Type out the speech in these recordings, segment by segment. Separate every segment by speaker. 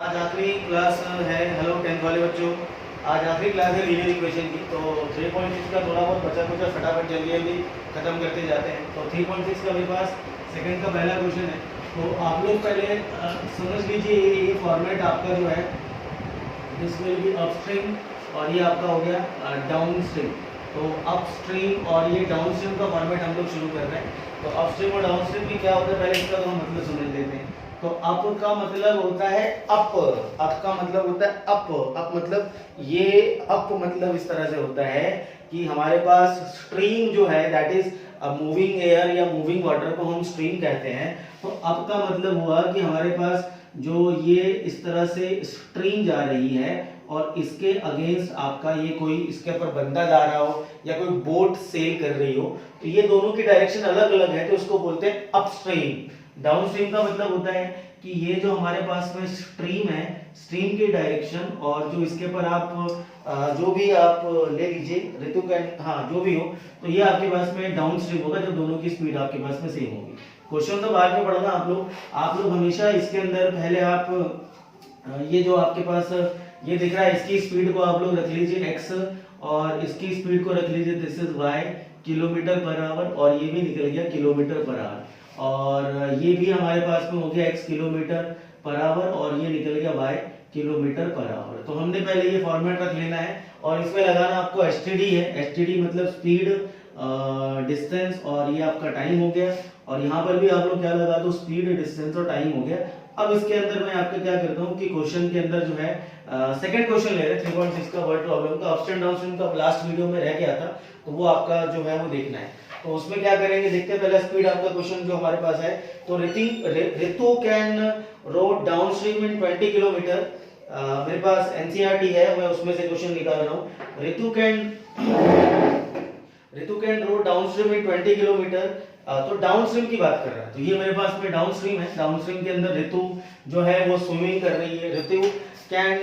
Speaker 1: आज आखिरी क्लास है। हेलो 10th वाले बच्चों, आज आखिरी क्लास है लीनियर इक्वेशन की। तो 3.6 का थोड़ा बहुत बचा कुचा फटाफट जल्दी जल्दी खत्म करते जाते हैं। तो 3.6 का मेरे पास सेकंड का पहला क्वेश्चन है। तो आप लोग पहले समझ लीजिए ये फॉर्मेट आपका जो है दिस विल बी अपस्ट्रीम और ये आपका हो गया डाउन स्ट्रीम। तो अपस्ट्रीम और ये डाउन स्ट्रीम का फॉर्मेट हम लोग शुरू कर रहे हैं। तो अपस्ट्रीम और डाउन स्ट्रीम की क्या होता है पहले इसका तो हम मतलब समझ लेते हैं। तो अप का मतलब होता है अप का मतलब होता है अप मतलब ये अप मतलब इस तरह से होता है कि हमारे पास स्ट्रीम जो है दैट इज मूविंग एयर या मूविंग वाटर को हम स्ट्रीम कहते हैं। तो अप का मतलब हुआ कि हमारे पास जो ये इस तरह से स्ट्रीम जा रही है और इसके अगेंस्ट आपका ये कोई इसके ऊपर बंदा जा रहा हो या कोई बोट सेल कर रही हो, तो ये दोनों की डायरेक्शन अलग अलग है, तो उसको बोलते हैं अपस्ट्रीम। डाउन स्ट्रीम का मतलब होता है कि ये जो हमारे पास में स्ट्रीम है, स्ट्रीम की डायरेक्शन और जो इसके ऊपर आप जो भी आप ले लीजिए ऋतु का जो भी हो, तो ये आपके पास में डाउन स्ट्रीम होगा जब दोनों की स्पीड आपके पास में सेम होगी। क्वेश्चन तो बाद में पढ़ना आप लोग हमेशा इसके अंदर पहले आप ये जो आपके पास ये दिख रहा है इसकी स्पीड को आप लोग रख लीजिए x और इसकी स्पीड को रख लीजिए this is y kilometre per hour और ये भी निकल गया किलोमीटर पर आवर और ये भी हमारे पास में हो गया x किलोमीटर पर आवर और ये निकल गया y किलोमीटर पर आवर। तो हमने पहले ये फॉर्मेट रख लेना है और इसमें लगाना आपको एसटीडी है। एसटीडी मतलब स्पीड डिस्टेंस और ये आपका टाइम हो गया और यहाँ पर भी आप लोग क्या लगा दो स्पीड डिस्टेंस और टाइम हो गया। अब इसके अंदर मैं आपका क्या करता हूँ कि क्वेश्चन के अंदर जो है सेकंड क्वेश्चन ले रहे 3.6 का वर्ड प्रॉब्लम का अपस्ट्रीम डाउनस्ट्रीम का लास्ट वीडियो में रह गया था, तो वो आपका जो है वो देखना है। तो उसमें क्या करेंगे देखते हैं पहला स्पीड आपका क्वेश्चन जो हमारे पास है। तो Ritu can row downstream in 20 kilometre. मेरे पास एनसीईआरटी है, मैं उसमें से क्वेश्चन निकाल रहा हूँ। Ritu can row downstream in 20 kilometre. तो डाउनस्ट्रीम की बात कर रहा है, तो ये मेरे पास में डाउनस्ट्रीम है। डाउनस्ट्रीम के अंदर ऋतु जो है वो स्विमिंग कर रही है। ऋतु कैन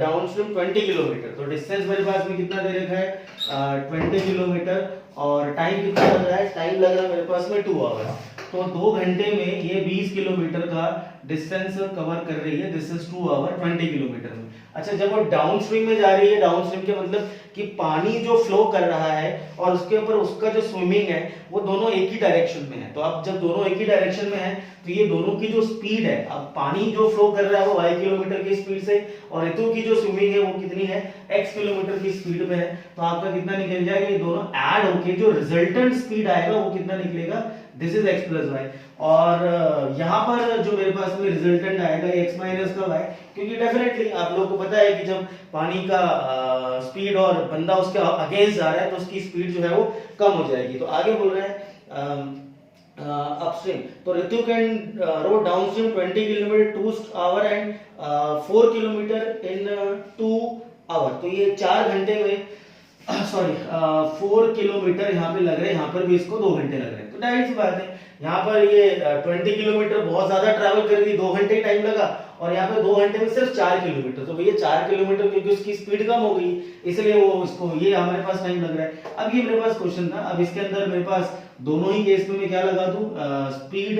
Speaker 1: डाउनस्ट्रीम 20 किलोमीटर। तो डिस्टेंस मेरे पास में कितना दे रखा है 20 किलोमीटर और टाइम कितना लग रहा है, टाइम लग रहा है मेरे पास में 2 आवर्स। तो 2 घंटे में ये 20 किलोमीटर का डिस्टेंस कवर कर रही है। दिस इज 2 आवर 20 किलोमीटर में। अच्छा, जब वो डाउनस्ट्रीम में जा रही है, डाउनस्ट्रीम के मतलब कि पानी जो फ्लो कर रहा है और उसके ऊपर उसका जो स्विमिंग है वो दोनों एक ही डायरेक्शन में है। तो अब जब दोनों एक ही डायरेक्शन में है तो ये दोनों की जो स्पीड है, अब पानी जो फ्लो कर रहा है वो y किलोमीटर की स्पीड से और ऋतु की जो स्विमिंग है वो कितनी है x किलोमीटर की स्पीड पे है। तो आपका कितना निकल जाएगा, ये दोनों ऐड होके जो रिजल्टेंट स्पीड आएगा वो कितना निकलेगा, this is x plus y. और यहाँ पर जो मेरे पास में रिजल्टेंट आएगा x माइनस का y, क्योंकि डेफिनेटली आप लोगों को पता है कि जब पानी का स्पीड और बंदा उसके अगेंस्ट जा रहा है तो उसकी स्पीड जो है वो कम हो जाएगी। तो आगे बोल रहे हैं अपस्ट्रीम। तो Ritu can row downstream 20 kilometre 2 hour and 4 kilometre in 2 hour. तो ये 4 घंटे में 4 किलोमीटर यहाँ पे लग रहे हैं, यहाँ पर भी इसको 2 घंटे लग रहे हैं। तो डायरेक्ट सी बात है, यहाँ पर ये 20 किलोमीटर बहुत ज्यादा ट्रैवल कर रही, 2 घंटे टाइम लगा और यहाँ पे 2 घंटे में सिर्फ 4 किलोमीटर। तो भैया 4 किलोमीटर क्योंकि उसकी स्पीड कम हो गई इसलिए वो इसको ये हमारे पास टाइम लग रहा है। अब ये मेरे पास क्वेश्चन था, अब इसके अंदर मेरे पास दोनों ही केस में मैं क्या लगा दूं, स्पीड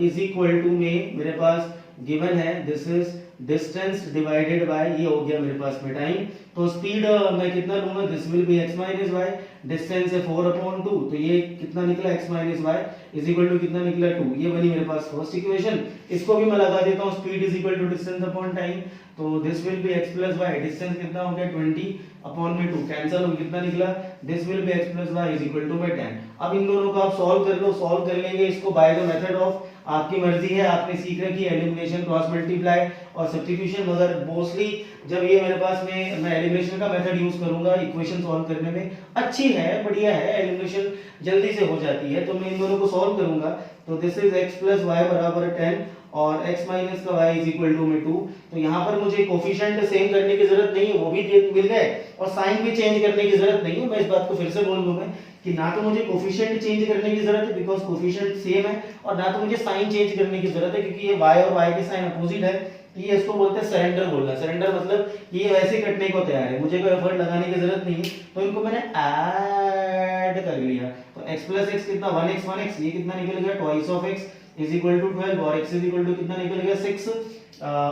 Speaker 1: इज इक्वल टू में मेरे पास गिवन है this is distance divided bye ये हो गया मेरे पास में टाइम। तो स्पीड मैं कितना लूंगा, this will be x minus y, distance है 4/2, तो ये कितना निकला x minus y is equal to कितना निकला 2। ये बनी मेरे पास फर्स्ट इक्वेशन। इसको भी मैं लगा देता हूँ speed is equal to distance upon time. तो this will be x plus y, distance कितना हो गया 20/2 कैंसिल हो, कितना निकला this will be x plus y is equal to 10। अब इन दोनों को आप सॉल्व कर लो, सॉल्व कर लेंगे इसको बाय द मेथड ऑफ, आपकी मर्जी है, आपने सीख रखी है एलिमिनेशन, क्रॉस मल्टीप्लाई और सब्स्टिट्यूशन, मगर मोस्टली जब ये मेरे पास में मैं एलिमिनेशन का मेथड यूज करूंगा इक्वेशन सॉल्व करने में, अच्छी है, बढ़िया है, एलिमिनेशन जल्दी से हो जाती है। तो मैं इन दोनों को सॉल्व करूंगा। तो this is x plus y बराबर 10 और x माइनस का y इज इक्वल टू में 2। तो यहाँ पर मुझे कोफिशिएंट सेम करने की जरूरत नहीं है, वो भी मिल गए और साइन भी चेंज करने की जरूरत नहीं है। मैं इस बात को फिर से बोल दूं मैं कि ना तो मुझे कोफिशिएंट चेंज करने की जरूरत है बिकॉज कोफिशिएंट सेम है, और ना तो मुझे साइन चेंज करने की जरूरत है क्योंकि ये y और y के साइन अपोजिट है। ये इसको बोलते हैं सरेंडर बोलना। सरेंडर मतलब ये वैसे कटने को तैयार है, मुझे कोई एफर्ट लगाने की जरूरत नहीं है, तो इनको मैंने ऐड कर लिया। तो x प्लस x कितना 1x 1x, ये कितना निकल गया twice of x, is equal to 12 और x इज इक्वल टू कितना निकलेगा 6,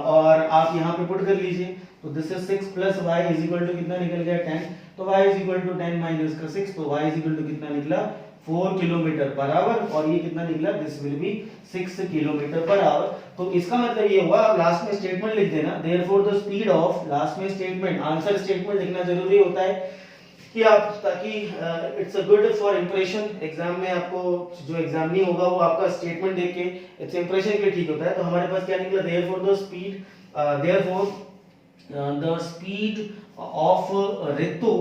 Speaker 1: और आप यहाँ पे पुट कर लीजिए, तो this is 6 plus y is equal to कितना निकल गया 10, तो y is equal to 10 minus का 6, तो y इज इक्वल टू कितना निकला 4 किलोमीटर पर आवर, और ये कितना निकला, this will B 6 kilometre per hour. तो इसका मतलब ये हुआ, आप लास्ट में स्टेटमेंट लिख देना, therefore the speed of, last में स्टेटमेंट, आंसर स्टेटमेंट लिखना जरूरी होता है कि आप, ताकि it's a good for impression, exam में आपको जो एग्जाम नहीं होगा वो आपका स्टेटमेंट देख के इट्स इंप्रेशन के लिए ठीक होता है। तो हमारे पास क्या निकला, therefore the speed, therefore the speed of Ritu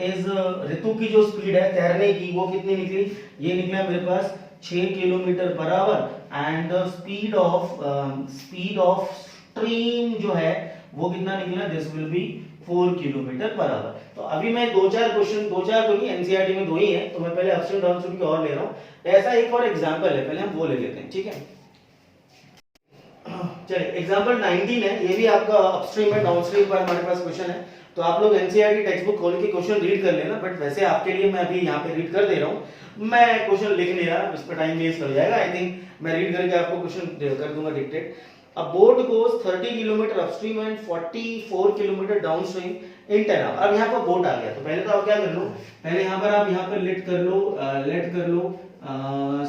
Speaker 1: is, Ritu की जो स्पीड है तैरने की वो कितनी निकली, ये निकला मेरे पास 6 kilometre per our, and the speed of stream जो है वो कितना निकला, this will be 4 kilometre per hour. तो अभी मैं दो चार क्वेश्चन, दो चार तो नहीं, एनसीईआरटी में दो ही है, तो मैं पहले अपस्ट्रीम डाउनस्ट्रीम की और ले रहा हूं। ऐसा एक और एग्जांपल है, पहले हम वो ले लेते हैं, ठीक है। चलिए एग्जांपल 19 है, ये भी आपका अपस्ट्रीम और डाउनस्ट्रीम पर हमारे पास क्वेश्चन है। तो आप लोग एनसीईआरटी टेक्स्ट बुक खोल के क्वेश्चन रीड कर लेना, बट वैसे आपके लिए मैं अभी यहाँ पे रीड कर दे रहा हूँ, मैं क्वेश्चन लिख नहीं रहा, इस पर टाइम वेस्ट हो जाएगा। आई थिंक मैं रीड करके आपको क्वेश्चन कर दूंगा dictate. A boat goes 30 kilometre upstream and 44 kilometre downstream in 10 hour. अब यहाँ पर बोट आ गया, तो पहले तो आप क्या कर लो, पहले यहाँ पर आप यहाँ पर लेट कर लो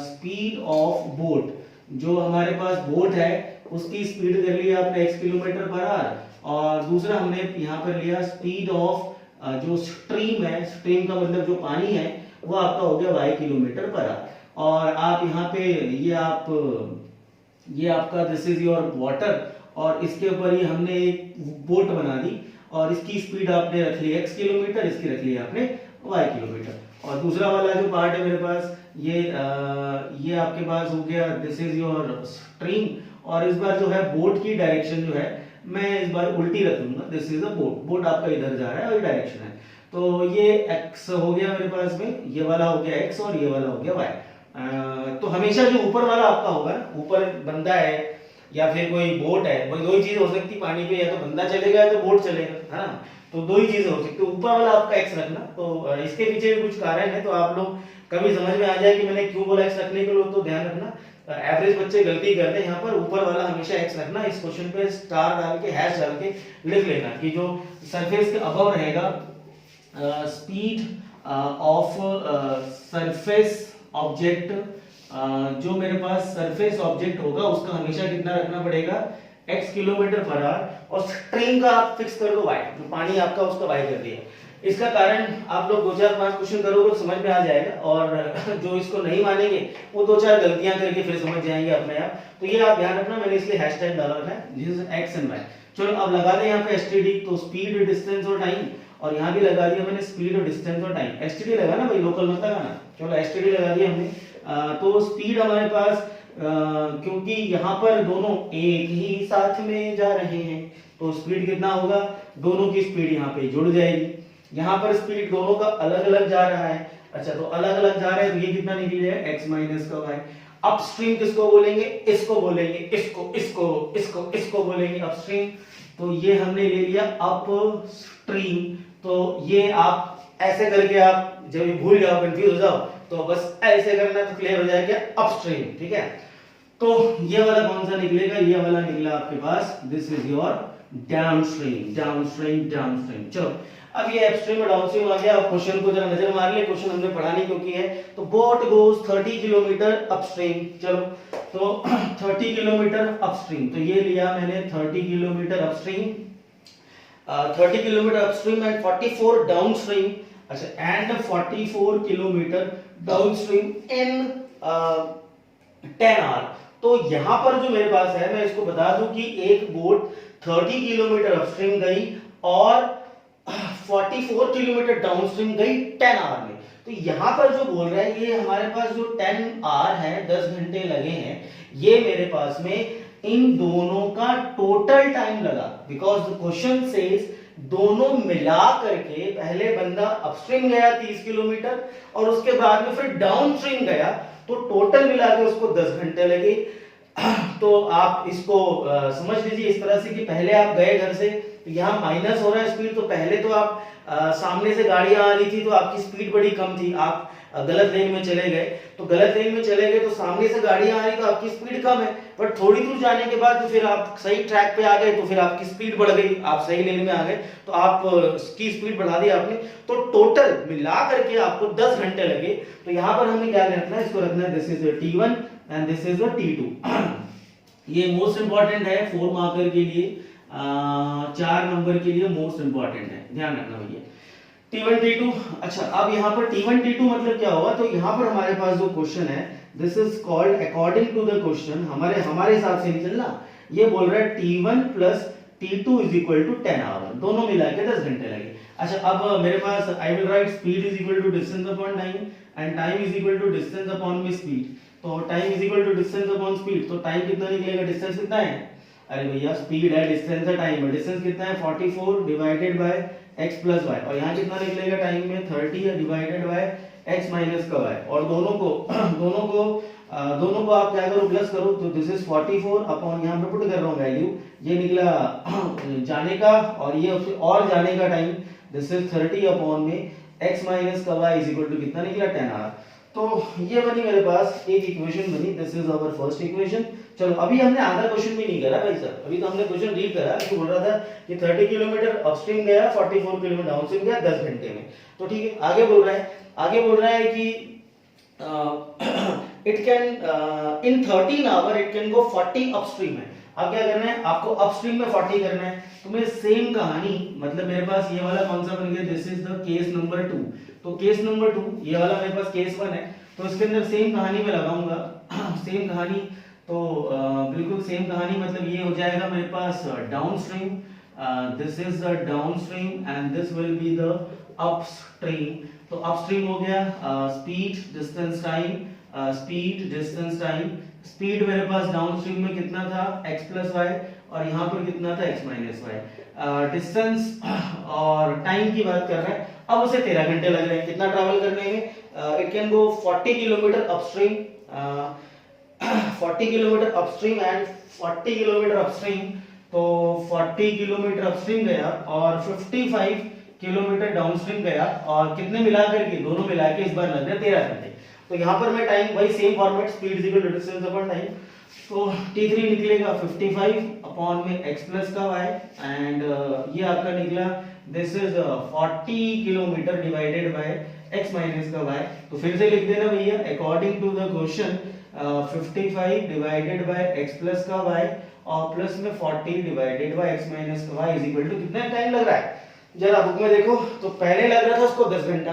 Speaker 1: स्पीड ऑफ बोट, जो हमारे पास बोट है उसकी स्पीड कर लिया आपने x किलोमीटर पर आवर, और दूसरा हमने यहाँ पर लिया स्पीड ऑफ जो स्ट्रीम है, स्ट्रीम का मतलब जो पानी है वो आपका हो गया y किलोमीटर पर आवर, और आप यहाँ पे ये आपका दिस इज योर वाटर, और इसके ऊपर ये हमने एक बोट बना दी, और इसकी स्पीड आपने रख ली x किलोमीटर, इसकी रख ली आपने y किलोमीटर, और दूसरा वाला जो पार्ट है मेरे पास ये आपके पास हो गया दिस इज योर स्ट्रीम, और इस बार जो है बोट की डायरेक्शन जो है मैं इस बार उल्टी रख लूंगा, this is a boat, boat आपका इधर जा रहा है और ये डायरेक्शन है, तो ये x हो गया मेरे पास में, ये वाला हो गया x और ये वाला हो गया y। तो हमेशा जो ऊपर वाला आपका होगा, ऊपर बंदा है या फिर कोई बोट है, वो दो ही चीज हो सकती पानी पे, या तो बंदा चलेगा या तो बोट चलेगा, है ना, तो दो ही चीजें हो सकती है, ऊपर वाला आपका x रखना। तो इसके पीछे भी कुछ कारण है, तो आप लोग कभी समझ में आ जाए कि मैंने क्यों बोला x रखने के लिए, तो ध्यान रखना, एवरेज बच्चे गलती करते हैं, यहाँ पर ऊपर वाला हमेशा x रखना, इस क्वेश्चन पे स्टार डाल के हैश डाल के लिख लेना कि जो सरफेस के अबव रहेगा स्पीड ऑफ सरफेस ऑब्जेक्ट, जो मेरे पास सरफेस ऑब्जेक्ट होगा उसका हमेशा कितना रखना पड़ेगा x किलोमीटर पर आवर, और स्ट्रीम का आप फिक्स कर दो y, जो पानी आपका उसका y कर दिया। इसका कारण आप लोग 2-4-5 क्वेश्चन करोगे तो समझ में आ जाएगा, और जो इसको नहीं मानेंगे वो 2-4 गलतियां करके फिर समझ जाएंगे अपने आप। तो ये आप ध्यान रखना, मैंने इसलिए हैशटैग डाला है this is x and y। चलो अब लगा दें यहाँ पे एसटीडी, तो स्पीड, डिस्टेंस और टाइम, और यहाँ भी लगा दिया मैंने स्पीड और डिस्टेंस और टाइम। एसटीडी लगा ना भाई, लोकल मत लगाना, चलो एसटीडी लगा दिया हमने। तो स्पीड हमारे पास क्योंकि यहाँ पर दोनों एक ही साथ में जा रहे हैं, तो स्पीड कितना होगा, दोनों की स्पीड यहाँ पे जुड़ जाएगी। यहाँ पर स्पीड दोनों का अलग अलग जा रहा है, अच्छा तो अलग अलग जा रहे हैं, तो ये कितना निकल जाए x माइनस का y। अपस्ट्रीम किसको बोलेंगे, इसको बोलेंगे, इसको बोलेंगे अपस्ट्रीम, तो ये हमने ले लिया अपस्ट्रीम। तो ये आप ऐसे करके, आप जब भूल जाओ, कंफ्यूज हो जाओ, तो बस ऐसे करना तो क्लियर हो जाएगा अपस्ट्रीम, ठीक है। तो ये वाला कौन सा निकलेगा, ये वाला निकला आपके पास, this is your downstream, downstream, downstream. चलो अब ये अपस्ट्रीम और डाउनस्ट्रीम आ गया। अब क्वेश्चन को जरा नजर मार ले, क्वेश्चन हमने पढ़ा नहीं क्योंकि है, तो बोट गोज 30 किलोमीटर अपस्ट्रीम। चलो तो 30 किलोमीटर अपस्ट्रीम, तो ये लिया मैंने 30 kilometre upstream, 30 kilometre upstream and 44 downstream, अच्छा and 44 kilometre downstream in 10 hour. तो यहां पर जो मेरे पास है, मैं इसको बता दूं कि एक बोट 30 किलोमीटर अपस्ट्रीम गई और 44 किलोमीटर डाउनस्ट्रीम गई 10 आवर में। तो यहां पर जो बोल रहा है, ये हमारे पास जो 10 आवर है, 10 घंटे लगे हैं, ये मेरे पास में इन दोनों का टोटल टाइम लगा, बिकॉज द क्वेश्चन सेज दोनों मिला करके, पहले बंदा अपस्ट्रीम गया 30 किलोमीटर और उसके बाद में फिर डाउनस्ट्रीम गया, तो टोटल मिला के उसको 10 घंटे लगे। तो आप इसको समझ लीजिए इस तरह से कि पहले आप गए घर से, तो यहाँ माइनस हो रहा है स्पीड, तो पहले तो आप सामने से गाड़ियां आ रही थी तो आपकी स्पीड बड़ी कम थी, आप गलत लेन में चले गए, तो गलत लेन में चले गए तो सामने से गाड़ियां आ रही तो आपकी स्पीड कम है, पर थोड़ी दूर जाने के बाद तो फिर आप सही ट्रैक पे आ गए तो फिर आपकी स्पीड बढ़ गई, आप सही लेन में आ गए तो आप की स्पीड बढ़ा दी आपने, तो टोटल मिला करके आपको 10 घंटे लगे। तो यहाँ पर हमने क्या रखना है, इसको रखना है this is T1 and this is T2। ये मोस्ट इंपॉर्टेंट है 4 मार्कर के लिए, 4 नंबर के लिए मोस्ट इंपॉर्टेंट है, ध्यान रखना भैया। T1 T2, अच्छा अब यहाँ पर T1 T2 मतलब क्या होगा, तो यहाँ पर हमारे पास जो क्वेश्चन है this is called according to the question, हमारे हिसाब से नहीं चलना, ये बोल रहा है T1 plus T2 is equal to 10 hour, दोनों मिला के 10 घंटे लगे। अच्छा अब मेरे पास I will write speed is equal to distance upon time and time is equal to distance upon में स्पीड, तो time is equal to distance upon speed, तो टाइम कितना निकलेगा, डिस्टेंस कितना है, अरे भैया स्पीड है, डिस्टेंस है, टाइम है, डिस्टेंस कितना है 44 divided by x plus y, और यहाँ कितना निकलेगा टाइम में 30 है डिवाइडेड बाय x माइनस का y, और दोनों को आप क्या करो प्लस करो, तो दिस इज 44 अपॉन यहाँ पे पुट कर रहा हूँ वैल्यू, ये निकला जाने का और ये और जाने का टाइम, दिस इज 30 अपॉन में x माइनस का y इज इक्वल टू कितना निकला 10 आवर। तो ये बनी मेरे पास एक इक्वेशन बनी, this is our first equation. चलो अभी हमने आधा क्वेश्चन भी नहीं करा भाई साहब, अभी तो हमने क्वेश्चन रीड करा, तो बोल रहा था कि 30 किलोमीटर अपस्ट्रीम गया 44 किलोमीटर डाउनस्ट्रीम गया 10 घंटे में, तो ठीक है आगे बोल रहा है कि it can in 13 hour it can go 40 upstream है। अब क्या करना है आपको, अपस्ट्रीम में 40 करना है, तो मैं सेम कहानी, मतलब मेरे पास ये वाला कौन सा बन गया, this is the case number 2, तो केस नंबर 2 ये वाला मेरे पास केस 1 है, तो इसके अंदर सेम कहानी में लगाऊंगा सेम कहानी, तो बिल्कुल सेम कहानी, मतलब ये हो जाएगा मेरे पास downstream, this is the downstream and this will be the upstream, तो अपस्ट्रीम हो गया speed distance time, speed distance time, speed मेरे पास डाउनस्ट्रीम में कितना था x प्लस वाई, और यहाँ पर कितना था x माइनस वाई, डिस्टेंस और टाइम की बात कर रहे हैं, अब उसे 13 घंटे लग रहे हैं कितना ट्रैवल करने में, it can go 40 kilometre upstream, 40 kilometre upstream and 40 kilometre upstream, तो 40 किलोमीटर अपस्ट्रीम गया और 55 किलोमीटर डाउनस्ट्रीम गया, और कितने मिला करके दोनों मिला के इस बार लग रहे 13 घंटे। तो यहाँ पर मैं टाइम वही same format, speed is equal to distance upon time, तो T3 निकलेगा 55 अपॉन में x प्लस का y एंड ये आपका निकला this is 40 kilometre divided by x minus का y, तो फिर से लिख देना भैया according to the question 55 divided by x plus का y और प्लस में 40 डिवाइडेड बाय x माइनस का y इज इक्वल टू कितना टाइम लग रहा है, जरा बुक में देखो, तो पहले लग रहा था उसको 10 घंटा,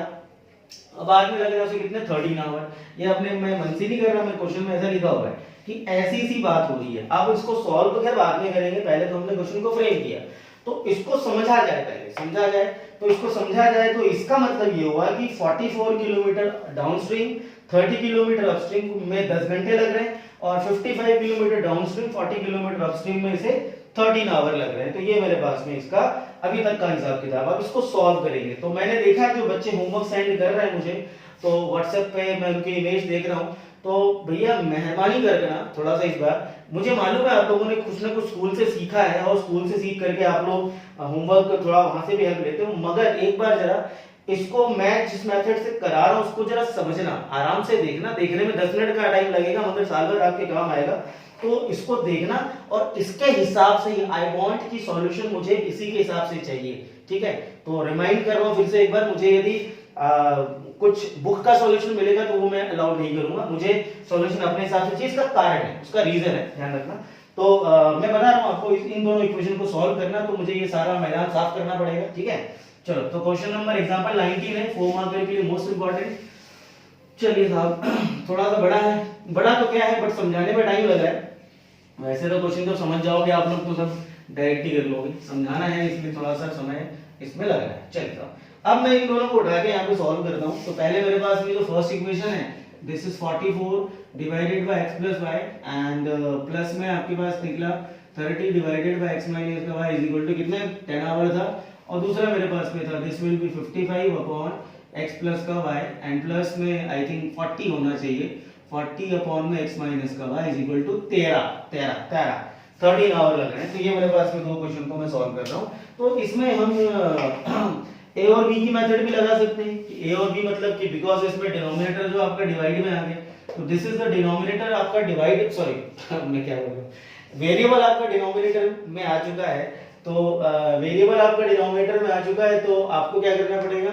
Speaker 1: अब बाद में लग रहा है उसे कितने 13 आवर, ये अपने मैं मन से नहीं कर रहा, मैं क्वेश्चन में ऐसा लिखा हुआ है कि ऐसी सी बात हो रही है। अब इसको सॉल्व तो खैर बाद में करेंगे, पहले तो हमने क्वेश्चन को फ्रेम किया, तो इसको समझा जाए, पहले समझा जाए, तो इसको समझा जाए तो इसका मतलब ये हुआ कि 44 किलोमीटर डाउनस्ट्रीम 30 किलोमीटर अपस्ट्रीम में 10 घंटे लग रहे हैं, और 55 किलोमीटर डाउनस्ट्रीम 40 किलोमीटर अपस्ट्रीम में इसे 13 आवर लग रहे हैं। तो ये मेरे पास में इसका अभी तक का हिसाब किताब, अब इसको सॉल्व करेंगे। तो मैंने देखा जो बच्चे होमवर्क सेंड कर रहे हैं मुझे, तो व्हाट्सएप पे मैं उनकी इमेज देख रहा हूँ, तो भैया मेहरबानी करके ना थोड़ा सा इस बार, मुझे मालूम है आप लोगों ने कुछ ना कुछ स्कूल से सीखा है और स्कूल से सीख करके आप लोग होमवर्क थोड़ा वहां से भी हेल्प लेते हो, मगर एक बार जरा इसको मैं जिस मेथड से करा रहा हूँ उसको जरा समझना, आराम से देखना, देखने में 10 मिनट का टाइम लगेगा मगर साल भर आपके काम आएगा, तो इसको देखना और इसके हिसाब से ही आई वांट की सॉल्यूशन मुझे इसी के हिसाब से चाहिए, ठीक है। तो रिमाइंड कर रहा हूँ फिर से एक बार, मुझे यदि कुछ बुक का सॉल्यूशन मिलेगा तो वो मैं अलाउड नहीं करूंगा, मुझे सॉल्यूशन अपने हिसाब से चाहिए, इसका कारण है, उसका रीजन है, ध्यान रखना। तो मैं बता रहा हूँ आपको इन दोनों इक्वेशन को सॉल्व करना, तो मुझे ये सारा मैदान साफ करना पड़ेगा, ठीक है। चलो तो क्वेश्चन नंबर एग्जांपल 19 है, 4 मार्क के लिए मोस्ट इंपॉर्टेंट। चलिए साहब थोड़ा सा बड़ा है, बड़ा तो क्या है बट समझाने में टाइम लगा है, वैसे तो क्वेश्चन तो समझ जाओगे आप लोग, तो सब डायरेक्ट ही कर लोगे, समझाना है इसलिए थोड़ा सा समय इसमें लग रहा है। चलिए अब मैं इन दोनों को उठा के यहाँ पे सॉल्व करता हूँ। तो पहले मेरे पास में जो फर्स्ट इक्वेशन है this is 44 divided by x plus y and plus में आपके पास निकला 30 डिवाइडेड बाय x माइनस का y इज इक्वल टू कितने 10 आवर था, और दूसरा मेरे पास में था this will B 55 upon x plus का y एंड प्लस में आई थिंक 40 होना चाहिए, 40 अपॉन में x माइनस का y is equal to 13 hour लग रहे हैं। तो ये मेरे पास में दो क्वेश्चन को मैं सॉल्व कर रहा हूँ। तो इसमें हम ए और बी की मेथड भी लगा सकते हैं कि ए और बी मतलब कि बिकॉज इसमें डिनोमिनेटर जो आपका डिवाइड में आ गया, तो दिस इज द डिनोमिनेटर आपका डिवाइड, सॉरी मैं क्या बोल रहा हूँ, वेरिएबल आपका डिनोमिनेटर में आ चुका है। तो वेरिएबल आपका डिनोमिनेटर में आ चुका है, तो आपको क्या करना पड़ेगा,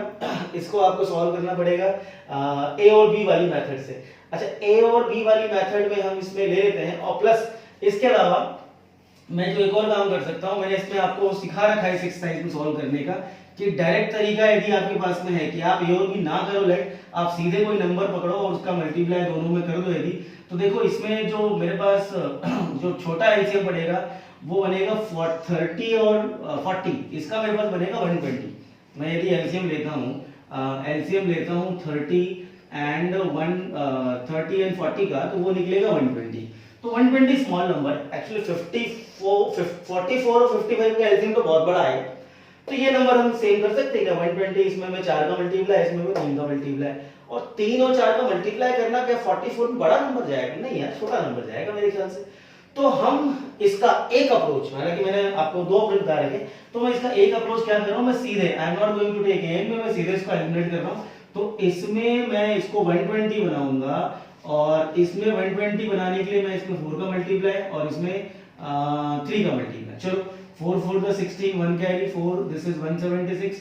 Speaker 1: इसको आपको सॉल्व करना पड़ेगा ए और बी वाली मेथड से। अच्छा, ए और बी वाली मेथड में हम इसमें ले लेते हैं, और प्लस इसके अलावा मैं जो एक और काम कर सकता हूं, मैंने इसमें आपको सिखा रखा है एक्सरसाइज में सॉल्व करने का, कि डायरेक्ट तरीका यदि आपके पास में है कि आप ए और बी ना करो लेट, आप सीधे कोई नंबर पकड़ो और उसका मल्टीप्लाई दोनों में कर दो यदि, तो देखो इसमें जो मेरे पास जो छोटा एलसीएम पड़ेगा वो बनेगा 30 और 40, इसका मेरे पास बनेगा 120। मैं यदि एलसीएम लेता हूँ 30 एंड 40 का, तो वो निकलेगा 120। तो 120 स्मॉल नंबर, एक्चुअली 44 और 55 का एलसीएम तो बहुत बड़ा है, तो ये नंबर हम सेम कर सकते हैं क्या, 120, इसमें मैं 4 का मल्टीप्लाई, इसमें मैं 3 का मल्टीप्लाई, और 3 और 4 का मल्टीप्लाई करना क्या 44 में बड़ा नंबर जाएगा, नहीं यार छोटा नंबर जाएगा मेरे ख्याल से। तो हम इसका एक अप्रोच, हालांकि मैंने आपको दो अप्रोच बता रखे, तो मैं इसका एक अप्रोच क्या कर रहा हूं, मैं सीधे I am not going to take an में, मैं सीधे इसको एलिमिनेट कर रहा हूं। तो इसमें मैं इसको 120 बनाऊंगा, और इसमें 120 बनाने के लिए मैं इसमें 4 का मल्टीप्लाई और इसमें 3 का मल्टीप्लाई, चलो 4 4 का 16, 1 कैरी 4, दिस इज 176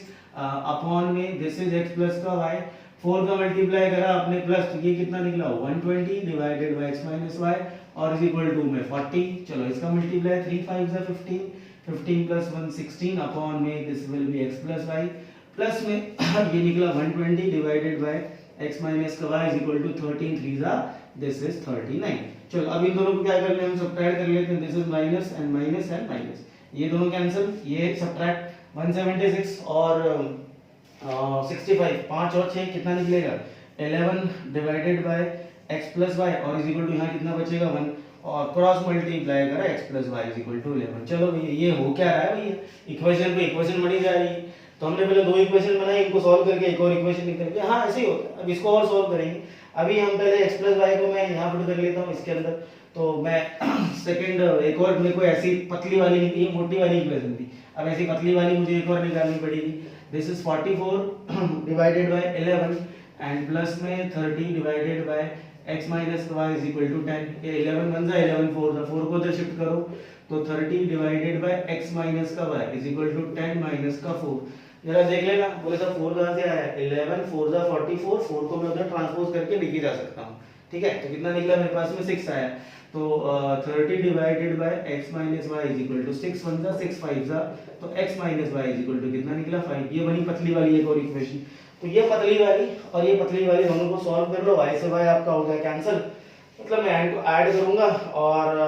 Speaker 1: अपॉन में दिस इज x प्लस का y, 4 का मल्टीप्लाई करा आपने प्लस, तो ये कितना निकला 120 divided by x minus y और इज इक्वल टू में 40, चलो इसका मल्टीप्लाई 3 5 जा 15, 15 प्लस 1 16 अपॉन में this will be x plus y, plus में ये निकला 120 डिवाइडेड बाय x माइनस का y इज इक्वल टू 13 3 जा दिस इज 39। चलो अब इन दोनों को क्या कर ले, हम सब्ट्रैक्ट कर लेते हैं, this is minus and minus, ये दोनों कैंसिल, ये सब्ट्रैक्ट 176 और 65, 5 और 6 कितना निकलेगा 11 divided by x plus y और इज इक्वल टू यहाँ कितना बचेगा 1, और क्रॉस मल्टीप्लाई करा x plus y is equal to 11। चलो भैया ये हो क्या रहा है भैया, इक्वेशन पे इक्वेशन बनी जा रही है, तो हमने पहले दो इक्वेशन बनाई, इनको सॉल्व करके एक और इक्वेशन निकल गया, हाँ ऐसे ही होता है। अब इसको और सॉल्व करेंगे, अभी हम पहले x प्लस y को मैं यहाँ पुट कर लेता हूँ इसके अंदर, तो मैं सेकंड एक और मेरे को ऐसी पतली वाली निकली, ये मोटी वाली इक्वेशन थी, अब ऐसी पतली वाली मुझे एक और निकालनी पड़ेगी, this is 44 divided by 11 and plus में 30 divided by x minus y is equal to 10, ये 11 बन जाए 11 4 को इधर शिफ्ट करो, तो 30 डिवाइडेड बाय x माइनस का y is equal to 10 minus का 4, जरा देख लेना बोले सब 4 कहां से आया, 11 4 जा 44, 4 को मैं उधर ट्रांसपोज करके लिख जा सकता हूं, ठीक है, तो कितना निकला मेरे पास में 6 आया, तो 30 divided by x minus y is equal to 6 1 जा 6 5 जा, तो x minus y is equal to कितना निकला 5, ये बनी पतली वाली एक और इक्वेशन। तो ये पतली वाली और ये पतली वाली दोनों को सॉल्व कर लो, y से y आपका हो गया कैंसिल, मतलब मैं ऐड करूंगा और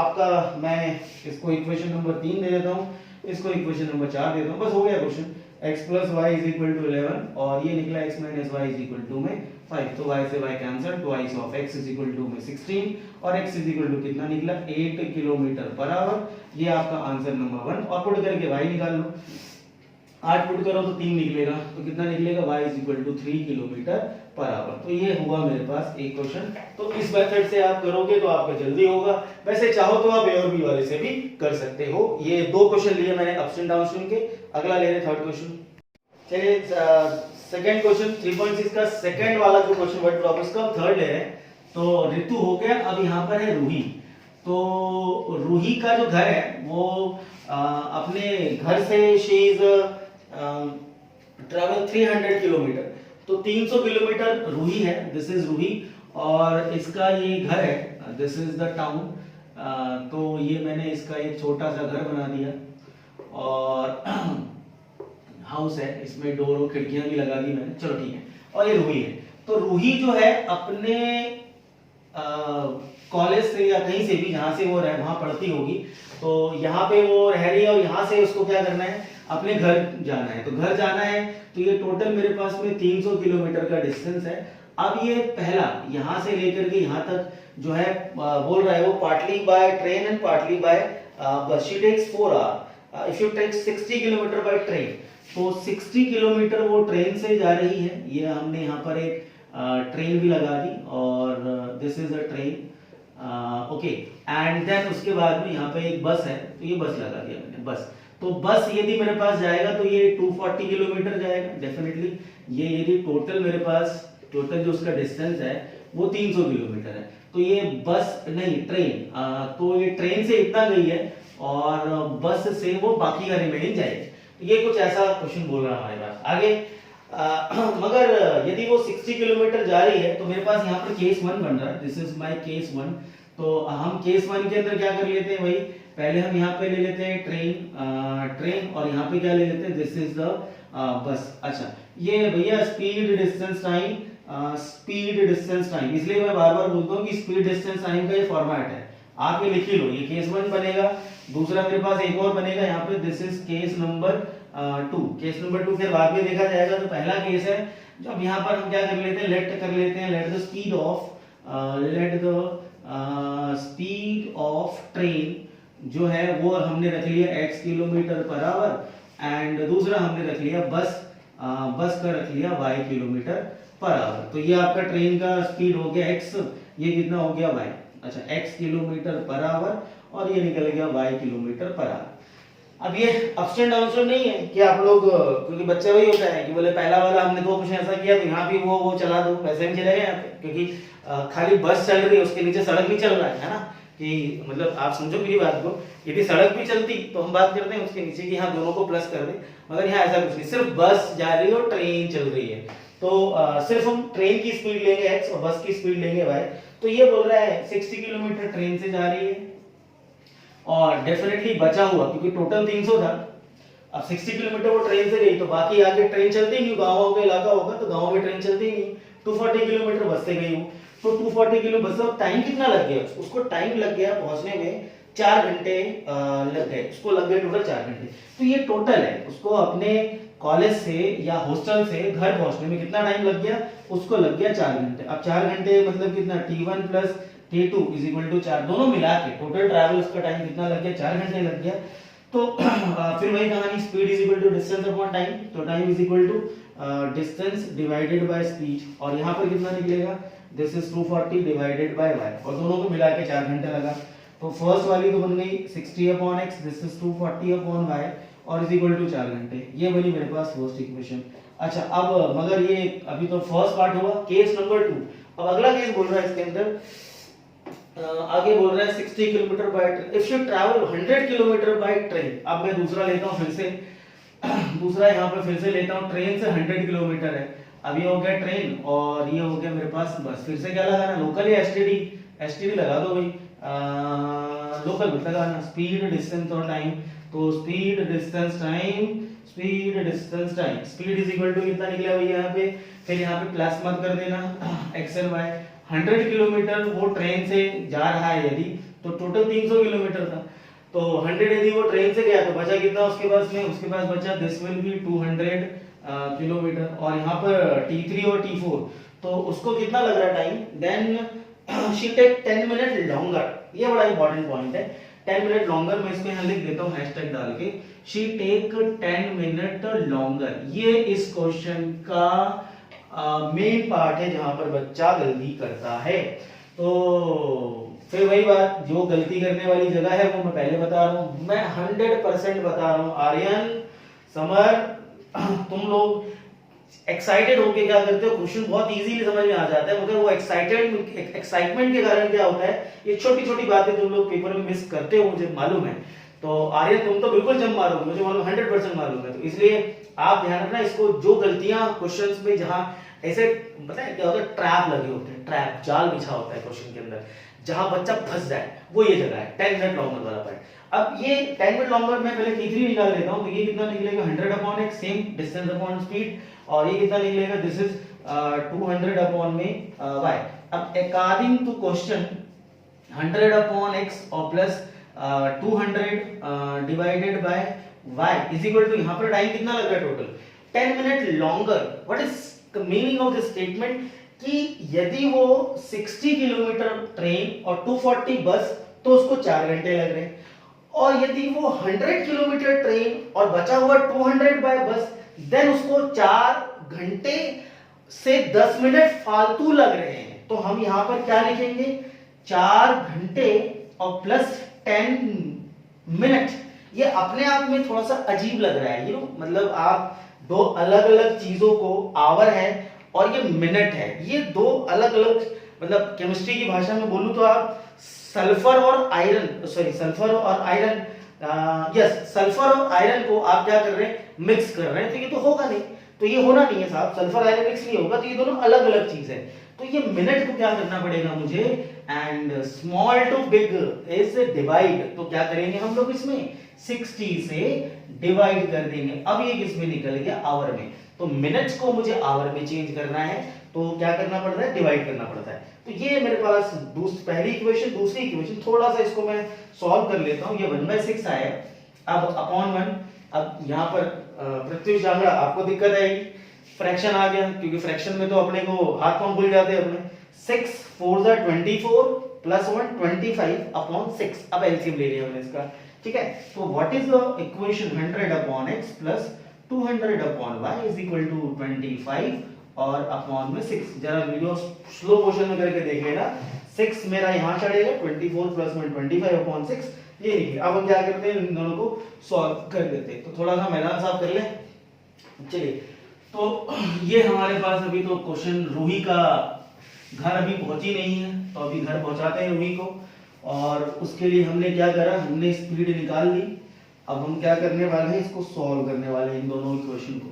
Speaker 1: आपका मैं इसको इक्वेशन नंबर 3 दे देता हूं, इसको इक्वेशन नंबर 4 देता हूं, बस हो गया question, x plus y is equal to 11 और ये निकला x minus y is equal to में 5, तो y से y cancel, twice of x is equal to में 16 और x इज इक्वल टू कितना निकला 8 किलोमीटर पर आवर, ये आपका आंसर नंबर 1, और पुट करके y निकाल लो, 8 पुट करो तो 3 निकलेगा, तो कितना निकलेगा y is equal to 3 kilometre per hour. तो ये हुआ मेरे पास एक क्वेश्चन, तो इस मेथड से आप करोगे तो आपका जल्दी होगा, वैसे चाहो तो आप ए और बी वाले से भी कर सकते हो। ये दो क्वेश्चन लिए मैंने अपस्ट्रीम डाउनस्ट्रीम के, अगला ले रहे थर्ड क्वेश्चन। चलिए सेकंड क्वेश्चन 3.6 का सेकंड वाला जो क्वेश्चन वर्ड प्रॉब्लम्स का थर्ड ले रहे हैं। तो ऋतु हो गया, अब यहाँ पर है रूही। तो रूही का जो घर है वो अपने घर से शी इज ट्रैवल 300 किलोमीटर, तो 300 किलोमीटर रूही है, दिस इज रूही, और इसका ये घर है, दिस इज द टाउन। तो ये मैंने इसका एक छोटा सा घर बना दिया और हाउस है, इसमें डोर और खिड़कियां भी लगा दी मैंने, चलो ठीक है। और ये रूही है, तो रूही जो है अपने कॉलेज से या कहीं से भी जहां से वो वहां पढ़ती होगी, तो यहाँ पे वो रह रही है और यहाँ से उसको क्या करना है, अपने घर जाना है। तो घर जाना है तो ये टोटल मेरे पास में 300 किलोमीटर का डिस्टेंस है। अब ये पहला यहाँ से लेकर के यहाँ तक जो है बोल रहा है वो partly by train and partly by bus, she takes 4 hour, if you take 60 kilometre by train, तो 60 किलोमीटर वो ट्रेन से जा रही है। ये हमने यहाँ पर एक ट्रेन भी लगा दी और this is a train, okay. And then उसके बाद में यहाँ पे एक बस है, तो ये बस लगा दिया मैंने, बस। तो बस यदि मेरे पास जाएगा तो ये 240 किलोमीटर जाएगा डेफिनेटली। ये यदि टोटल मेरे पास टोटल जो उसका डिस्टेंस है वो 300 किलोमीटर है, तो ये बस नहीं ट्रेन, तो ये ट्रेन से इतना गई है और बस से वो बाकी का रिमेनिंग जाएगी। तो ये कुछ ऐसा क्वेश्चन बोल रहा है हमारे पास। आगे मगर यदि वो 60 किलोमीटर जा रही है तो मेरे पास यहाँ पर केस 1 बन रहा है, दिस इज माय केस 1। तो हम केस 1 के अंदर क्या कर लेते हैं भाई, पहले हम यहाँ पे ले लेते हैं ट्रेन और यहाँ पे क्या ले लेते हैं, दिस इज द बस। अच्छा ये भैया speed distance time, speed distance time, इसलिए मैं बार बार बोलता हूँ कि स्पीड डिस्टेंस टाइम का ये फॉर्मेट है, आप ये लिख ही लो। ये केस 1 बनेगा, दूसरा मेरे पास एक और बनेगा यहाँ पे, this is case number 2। Case number 2 फिर बाद में देखा जाएगा। तो पहला केस है, जब यहाँ पर हम क्या कर लेते हैं, late the speed of train जो है वो हमने रख लिया x kilometre per our and दूसरा हमने रख लिया बस का रख लिया y किलोमीटर पर आवर। तो ये आपका ट्रेन का स्पीड हो गया x, ये कितना हो गया y। अच्छा x किलोमीटर पर आवर और ये निकल गया y किलोमीटर पर आवर। अब ये अप्स एंड डाउन्स तो नहीं है कि आप लोग, क्योंकि बच्चे वही होता है कि बोले पहला वाला हमने दो क्वेश्चन ऐसा किया तो यहाँ भी वो चला दो, वैसे हम चलेगा यहाँ पे, क्योंकि खाली बस चल रही है उसके नीचे सड़क भी चल रहा है ना, कि मतलब आप समझो मेरी बात को, यदि सड़क भी चलती तो हम बात करते हैं उसके नीचे कि हाँ दोनों को प्लस कर दे, मगर यहाँ ऐसा कुछ नहीं, सिर्फ बस जा रही है और ट्रेन चल रही है। तो सिर्फ हम ट्रेन की स्पीड लेंगे x और बस की स्पीड लेंगे y। तो ये बोल रहा है 60 किलोमीटर ट्रेन से जा रही है और डेफिनेटली बचा हुआ, क्योंकि टोटल 300 था, अब 60 किलोमीटर वो ट्रेन से गई तो बाकी आगे ट्रेन चलती नहीं, गाँव का इलाका होगा तो गाँव में ट्रेन चलती नहीं। 240 किलोमीटर बस से गई हूँ, तो 240 किलो बस से टाइम कितना लग गया उसको, टाइम लग गया पहुंचने में 4 घंटे लग गए, उसको लग गए टोटल 4 घंटे। तो ये टोटल है, उसको अपने कॉलेज से या हॉस्टल से घर पहुंचने में कितना टाइम लग गया, उसको लग गया 4 घंटे। अब 4 घंटे मतलब कितना, T1 plus T2 is equal to 4, दोनों मिला के टोटल ट्रैवल उसका टाइम कितना लग गया, 4 घंटे लग गया। तो फिर वही कहानी, speed is equal to distance upon time, तो time is equal to distance divided by speed, और यहाँ पर कितना निकलेगा, this is 240 divided by y, और दोनों को मिला के 4 घंटे लगा। तो फर्स्ट वाली तो बन गई 60 upon x, this is 240 upon y और इज इक्वल टू 4 घंटे, ये बनी मेरे पास फर्स्ट इक्वेशन। अच्छा अब मगर ये अभी तो फर्स्ट पार्ट हुआ, केस नंबर 2। अब अगला केस बोल रहा है इसके अंदर, आगे बोल रहा है 60 kilometre by train, if you travel 100 kilometre by train. अब मैं दूसरा लेता हूँ फिर से, दूसरा यहाँ पे फिर से लेता हूँ, ट्रेन से 100 किलोमीटर है, अब ये हो गया ट्रेन और ये हो गया मेरे पास बस। फिर से क्या लगाना, लोकल या एसटीडी लगा दो भाई, लोकल मत लगाना, स्पीड डिस्टेंस और टाइम। तो speed distance time, speed is equal to कितना निकला भाई यहाँ पे, फिर यहाँ पे प्लस मत कर देना x एंड y। 100 किलोमीटर वो ट्रेन से जा रहा है यदि, तो टोटल 300 किलोमीटर था, तो 100 यदि वो ट्रेन से गया तो बचा कितना उसके पास में, उसके पास बचा दिस विल बी 200 किलोमीटर, और यहाँ पर T3 और T4 तो उसको कितना लग रहा है time, then she take 10 minute longer, ये बड़ा इंपॉर्टेंट पॉइंट है, 10 मिनट लॉन्गर, मैं इसको यहाँ लिख देता हूँ हैशटैग डाल के, शी टेक 10 मिनट लॉन्गर। ये इस क्वेश्चन का मेन पार्ट है जहां पर बच्चा गलती करता है। तो फिर वही बात, जो गलती करने वाली जगह है वो मैं पहले बता रहा हूं, मैं 100% बता रहा हूं। आर्यन, समर, तुम लोग एक्साइटेड होके क्या करते हो, क्वेश्चन बहुत इजीली समझ में आ जाता है, मगर वो एक्साइटमेंट के कारण क्या होता है, ये छोटी छोटी बातें तुम लोग पेपर में मिस करते हो, मुझे मालूम है। तो आर्यन तुम तो बिल्कुल जम मारोगे, मुझे मालूम 100% मालूम है, तो इसलिए आप ध्यान रखना इसको, जो गलतियां क्वेश्चंस में जहां ऐसे पता है क्या होता है, ट्रैप लगे होते हैं, ट्रैप जाल बिछा होता है क्वेश्चन के अंदर, जहां बच्चा फंस जाए, वो ये जगह है 10 मिनट लॉन्गर वाला पार्ट। अब ये 10 मिनट लॉन्गर में पहले T3 निकाल लेता हूं, तो ये कितना निकलेगा 100 upon x, same distance upon speed, और ये कितना निकलेगा, दिस इज 200 अपॉन में y। अब according to question 100 upon x और plus 200 divided by y is equal to, यहां पर टाइम कितना लग रहा है total 10 minute longer. What is the meaning of this statement, कि यदि वो 60 किलोमीटर ट्रेन और 240 बस तो उसको 4 घंटे लग रहे हैं, और यदि वो 100 किलोमीटर ट्रेन और बचा हुआ 200 बाय बस, देन उसको 4 घंटे से 10 मिनट फालतू लग रहे हैं। तो हम यहां पर क्या लिखेंगे, 4 घंटे और प्लस 10 मिनट, ये अपने आप में थोड़ा सा अजीब लग रहा है, मतलब आप दो अलग अलग चीजों को, आवर है और ये मिनट है, ये दो अलग अलग, मतलब केमिस्ट्री की भाषा में बोलूं तो आप सल्फर और आयरन, सॉरी सल्फर और आयरन, यस सल्फर और आयरन को आप क्या कर रहे हैं, मिक्स कर रहे हैं, तो ये तो होगा नहीं, तो ये होना नहीं है साहब, सल्फर आयरन मिक्स नहीं होगा, तो ये दोनों अलग अलग चीज है। तो ये मिनट को क्या करना पड़ेगा मुझे, and small to big is divide, तो क्या करेंगे हम लोग इसमें 60 से डिवाइड कर देंगे। अब ये किस में निकल गया, आवर में, तो मिनट्स को मुझे आवर में चेंज करना है, तो क्या करना पड़ता है, डिवाइड करना पड़ता है। तो ये मेरे पास पहली इक्वेशन, दूसरी इक्वेशन, थोड़ा सा इसको मैं सॉल्व कर लेता हूं। ये 1/6 आया, अब अपॉन 1, अब यहाँ पर प्रत्युष जांगड़ा आपको दिक्कत आएगी, फ्रैक्शन आ गया, क्योंकि फ्रैक्शन में तो अपने को हाथ पांव भूल जाते हैं अपने। 6 4 जा 24 प्लस 1 25 अपॉन 6, अब एलसीएम ले लिया हमने इसका, ठीक है। तो what is the equation, 100 upon x plus 200 upon y is equal to 25 और अपॉन में 6। जरा वीडियो स्लो मोशन में करके देख लेना, 6 मेरा यहाँ चढ़ेगा, 24 प्लस 1 25 अपॉन 6, ये निकले। अब हम क्या करते हैं, इन दोनों को सॉल्व कर देते हैं। तो थोड़ा सा मैदान साफ कर ले, चलिए। तो ये हमारे पास अभी तो क्वेश्चन, रूही का घर अभी पहुंची नहीं है, तो अभी घर पहुंचाते हैं रूही को, और उसके लिए हमने क्या करा, हमने स्पीड निकाल ली। अब हम क्या करने वाले हैं, इसको सॉल्व करने वाले हैं इन दोनों इक्वेशन को।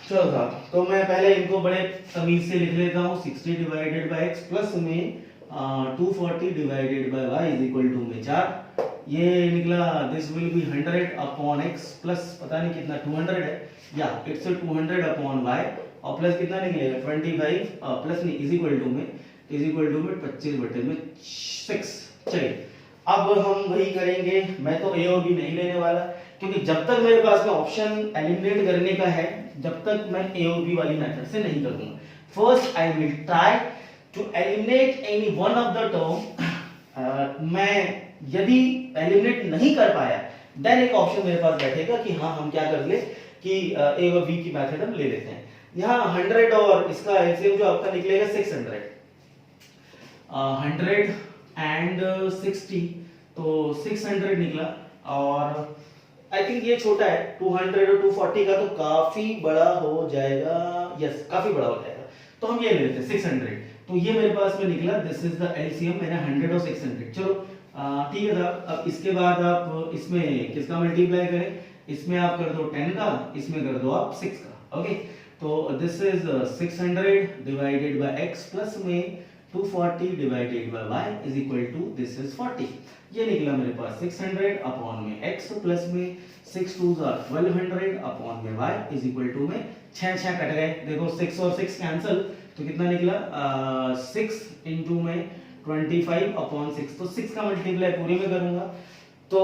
Speaker 1: चलो साहब, तो मैं पहले इनको बड़े तमीज से लिख लेता हूँ। 60 डिवाइडेड बाय x प्लस में 240 divided by y is equal to में 4, ये निकला, this will be 100 upon x plus पता नहीं कितना 200 है, या इट्स 200 अपॉन y, और प्लस कितना निकलेगा 25 प्लस नहीं इज इक्वल टू में 25/6। चलिए, अब हम वही करेंगे, मैं तो a और b नहीं लेने वाला, क्योंकि जब तक मेरे पास में ऑप्शन एलिमिनेट करने का है, जब तक मैं a और b वाली मेथड से नहीं करूंगा। First I will try to eliminate any one of the term. मैं यदि एलिमिनेट नहीं कर पाया, देन एक ऑप्शन मेरे पास बैठेगा कि हाँ हम क्या कर ले कि a और b की मेथड हम ले लेते हैं। यहाँ 100 और इसका एलसीएम जो आपका निकलेगा 600, 100 एंड 60, तो 600 निकला, और आई थिंक ये छोटा है, 200 और 240 का तो काफी बड़ा हो जाएगा, यस काफी बड़ा हो जाएगा, तो हम ये ले लेते हैं 600। तो ये मेरे पास में निकला, दिस इज द एलसीएम, मैंने 100 और 600, चलो ठीक है साहब। अब इसके बाद आप इसमें किसका मल्टीप्लाई करें, इसमें आप कर दो 10 का, इसमें कर दो आप 6 का, ओके। तो this is 600 divided by x plus में 240 divided by y is equal to this is 40, ये निकला मेरे पास 600 अपॉन में x प्लस में 6 2 1200 अपॉन में y इज इक्वल टू में 6 कट गए, देखो 6 और 6 कैंसिल, तो कितना निकला 6 इनटू में 25 अपॉन 6, तो 6 का मल्टीप्लाई पूरे में करूंगा, तो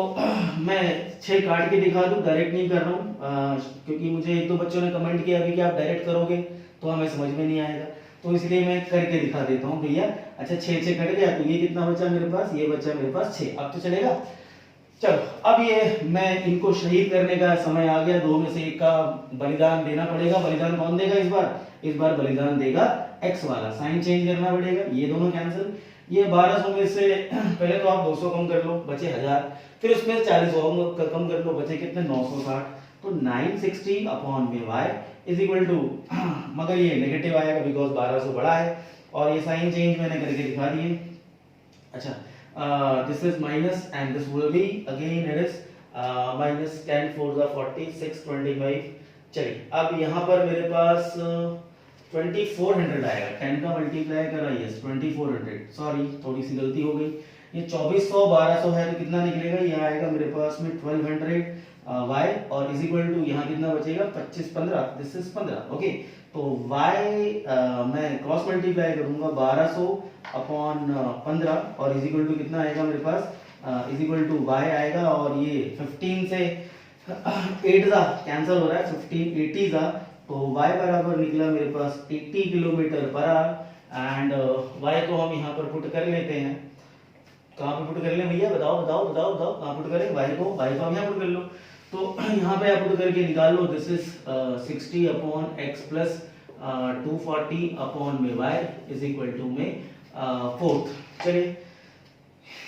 Speaker 1: मैं 6 काट के दिखा दूं, डायरेक्ट नहीं कर रहा हूं, क्योंकि मुझे एक दो बच्चों ने कमेंट किया अभी कि आप डायरेक्ट करोगे तो हमें समझ में नहीं आएगा, तो इसलिए मैं करके दिखा देता हूं भैया। अच्छा 6 कट गया, तो ये कितना बचा मेरे पास, ये बचा मेरे पास 6, अब तो चलेगा। चलो, अब ये मैं इनको शहीद करने का समय आ गया, दो में से एक का बलिदान देना पड़ेगा। बलिदान कौन देगा इस बार, इस बार बलिदान देगा x वाला, साइन चेंज करना पड़ेगा, ये दोनों कैंसिल, ये 1200 में से पहले तो आप 200 कम कर लो, बचे 1000, फिर उसमें 40 कम कर लो, बचे कितने 960, तो 960 अपॉन में y इज इक्वल टू, मगर ये नेगेटिव आएगा बिकॉज 1200 बड़ा है, और ये साइन चेंज मैंने करके दिखा दिए। अच्छा, this is minus and this will be again it is minus 10 4 40 6 25। चलिए, अब यहाँ पर मेरे पास 2400 आएगा, 10 का मल्टीप्लाई करा, यस 2400, सॉरी थोड़ी सी गलती हो गई, ये 2400 1200 है, तो कितना निकलेगा, ये आएगा मेरे पास में 1200 y, और इज इक्वल टू यहाँ कितना बचेगा 25 15, दिस इज 15, ओके। तो y मैं क्रॉस मल्टीप्लाई करूंगा 1200 अपॉन 15, और इज इक्वल टू कितना आएगा मेरे पास, इज इक्वल टू y आएगा, और ये 15 से 8 जा कैंसिल हो रहा है, 15 80 जा, तो y बराबर निकला मेरे पास 80 kilometre per our, and y को हम यहाँ पर पुट कर लेते हैं, कहाँ पे पुट कर लें भैया, बताओ बताओ बताओ बताओ, कहाँ पुट करें y को हम यहाँ पुट कर लो, तो यहाँ पे आप पुट करके निकाल लो, this is 60 upon x plus 240 upon में y इज इक्वल टू में 4। चलिए,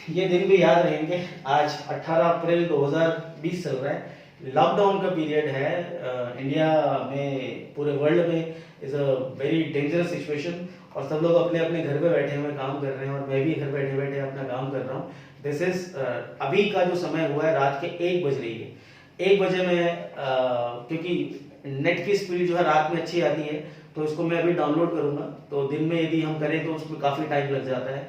Speaker 1: ये दिन भी याद रहेंगे। आज 18 अप्रैल 2020 चल रहा है, लॉकडाउन का पीरियड है इंडिया में, पूरे वर्ल्ड में is a very dangerous situation और सब लोग अपने अपने घर पे बैठे हुए काम कर रहे हैं और मैं भी घर बैठे बैठे अपना काम कर रहा हूँ। दिस इज अभी का जो समय हुआ है रात के 1 बज रही है। 1 बजे में क्योंकि नेट की स्पीड जो है रात में अच्छी आती है तो इसको मैं अभी डाउनलोड करूंगा, तो दिन में यदि हम करें तो उसमें काफ़ी टाइम लग जाता है।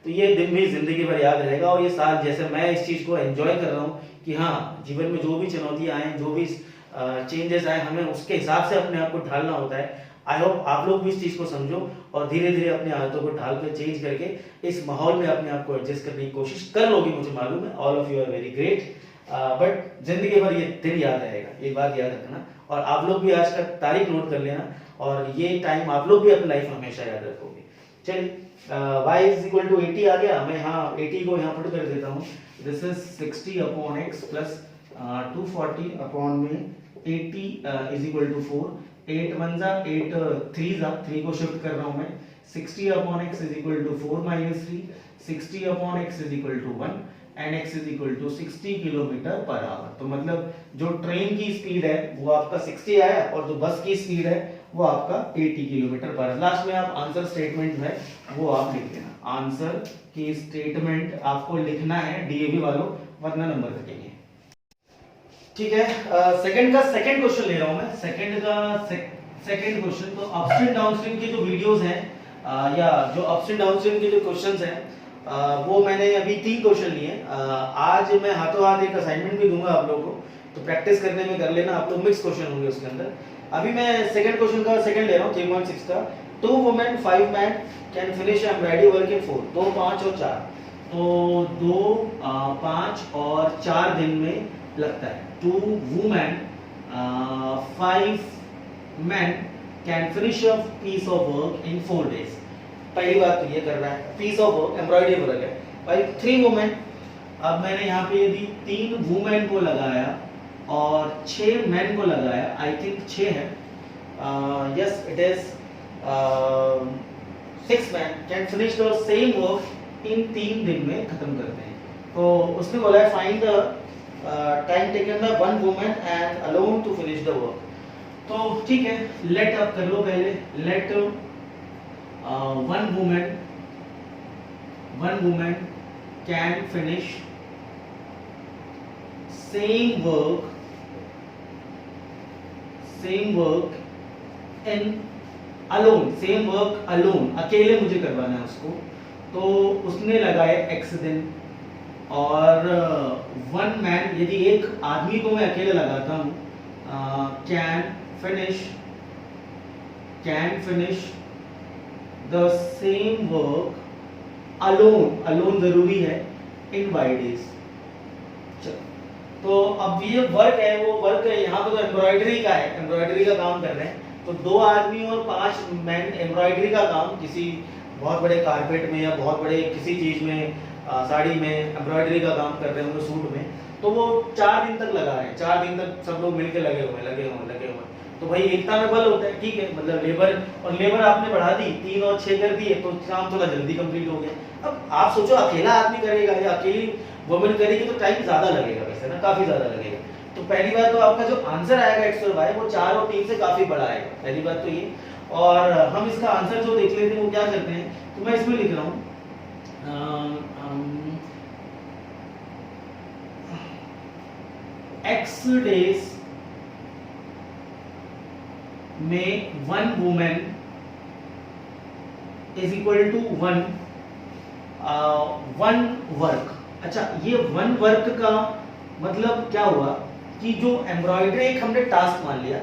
Speaker 1: तो ये दिन भी जिंदगी भर याद रहेगा और ये साल जैसे मैं इस चीज़ को एंजॉय कर रहा हूँ कि हाँ, जीवन में जो भी चुनौतियाँ आए, जो भी चेंजेस आए, हमें उसके हिसाब से अपने आप को ढालना होता है। आई होप आप लोग भी इस चीज़ को समझो और धीरे धीरे अपनी आदतों को ढाल कर चेंज करके इस माहौल में अपने आप को एडजस्ट करने की कोशिश कर लोगे, मुझे मालूम है। All of you are very great, but जिंदगी भर ये दिन याद रहेगा, ये बात याद रखना। और आप लोग भी आज का तारीख नोट कर लेना और ये टाइम आप लोग भी अपनी लाइफ में हमेशा याद रखोगे। चलिए, y इज इक्वल टू 80 आ गया। मैं हाँ 80 को यहाँ पुट कर देता हूँ। This is 60 upon x plus 240 upon में 80 इज इक्वल टू 4। 8 1 जा 8 3 जा 3 को शिफ्ट कर रहा हूँ मैं। 60 upon x is equal to 4 minus 3। 60 upon x is equal to 1 and x is equal to 60 kilometre per hour. तो मतलब जो ट्रेन की स्पीड है वो आपका 60 आया और जो बस की स्पीड है वो आपका 80 किलोमीटर पर आवर। लास्ट में आप आंसर स्टेटमेंट जो है वो आप लिख देना। आंसर की स्टेटमेंट आपको लिखना है डीएवी वालों, वरना नंबर कटेंगे। ठीक है, सेकंड का सेकंड क्वेश्चन ले रहा हूं मैं। सेकंड का सेकंड क्वेश्चन, तो अपस्ट्रीम डाउनस्ट्रीम की जो वीडियोस हैं या जो अपस्ट्रीम डाउनस्ट्रीम के जो क्वेश्चंस हैं वो मैंने अभी 3 क्वेश्चन लिए। आज मैं हाथों हाथ एक असाइनमेंट भी दूंगा आप लोगों को, तो प्रैक्टिस करने में कर लेना। आप लोग मिक्स क्वेश्चन होंगे उसके अंदर। अभी मैं सेकंड क्वेश्चन का सेकंड ले रहा हूँ 3.6 का। 2 women 5 man can finish embroidery work in 4। 2 5 और 4, तो 2 5 और 4 दिन में लगता है। 2 women 5 man can finish a piece of work in 4 days। पहली बात तो ये कर रहा है, piece of work embroidery work है भाई। 3 वुमेन, अब मैंने यहाँ पे यदि 3 वुमेन को लगाया और 6 मैन को लगाया, आई थिंक 6 है, yes it is 6 man can finish the same work इन 3 दिन में खत्म करते हैं। तो उसने बोला है find the time taken by 1 woman and alone to finish the work. तो ठीक है, लेट आप कर लो पहले। Let 1 woman can finish same work in alone. Same work alone, अकेले मुझे करवाना है उसको। तो उसने लगाए x दिन और 1 मैन, यदि एक आदमी को मैं अकेले लगाता हूँ, can finish the same work alone, alone जरूरी है, इन 5 days। तो अब ये वर्क है, वो वर्क है यहाँ पे तो एम्ब्रॉयडरी का है, एम्ब्रॉयडरी का काम कर रहे हैं। तो 2 आदमी और 5 मैन एम्ब्रॉयडरी का काम किसी बहुत बड़े कारपेट में या बहुत बड़े किसी चीज में, साड़ी में एम्ब्रॉयडरी का काम कर रहे होंगे, सूट में। तो वो 4 दिन तक लगा रहे हैं, 4 दिन तक सब लोग मिलकर लगे हुए। तो भाई एकता में बल होता है, ठीक है। मतलब लेबर आपने बढ़ा दी, 3 और 6 कर दिए तो काम थोड़ा जल्दी कंप्लीट हो गया। अब आप सोचो अकेला आदमी करेगा या अकेली वुमन करेगी तो टाइम ज्यादा लगेगा, वैसे ना काफी ज्यादा लगेगा। तो पहली बात तो आपका जो आंसर आएगा x और y वो 4 और 3 से काफी बड़ा आएगा, पहली बात तो ये। और हम इसका आंसर जो देख लेते हैं वो क्या करते हैं, तो मैं इसमें लिख रहा हूँ x days में 1 women is equal to 1 work. अच्छा, ये 1 वर्क का मतलब क्या हुआ कि जो एम्ब्रॉयडरी एक हमने टास्क मान लिया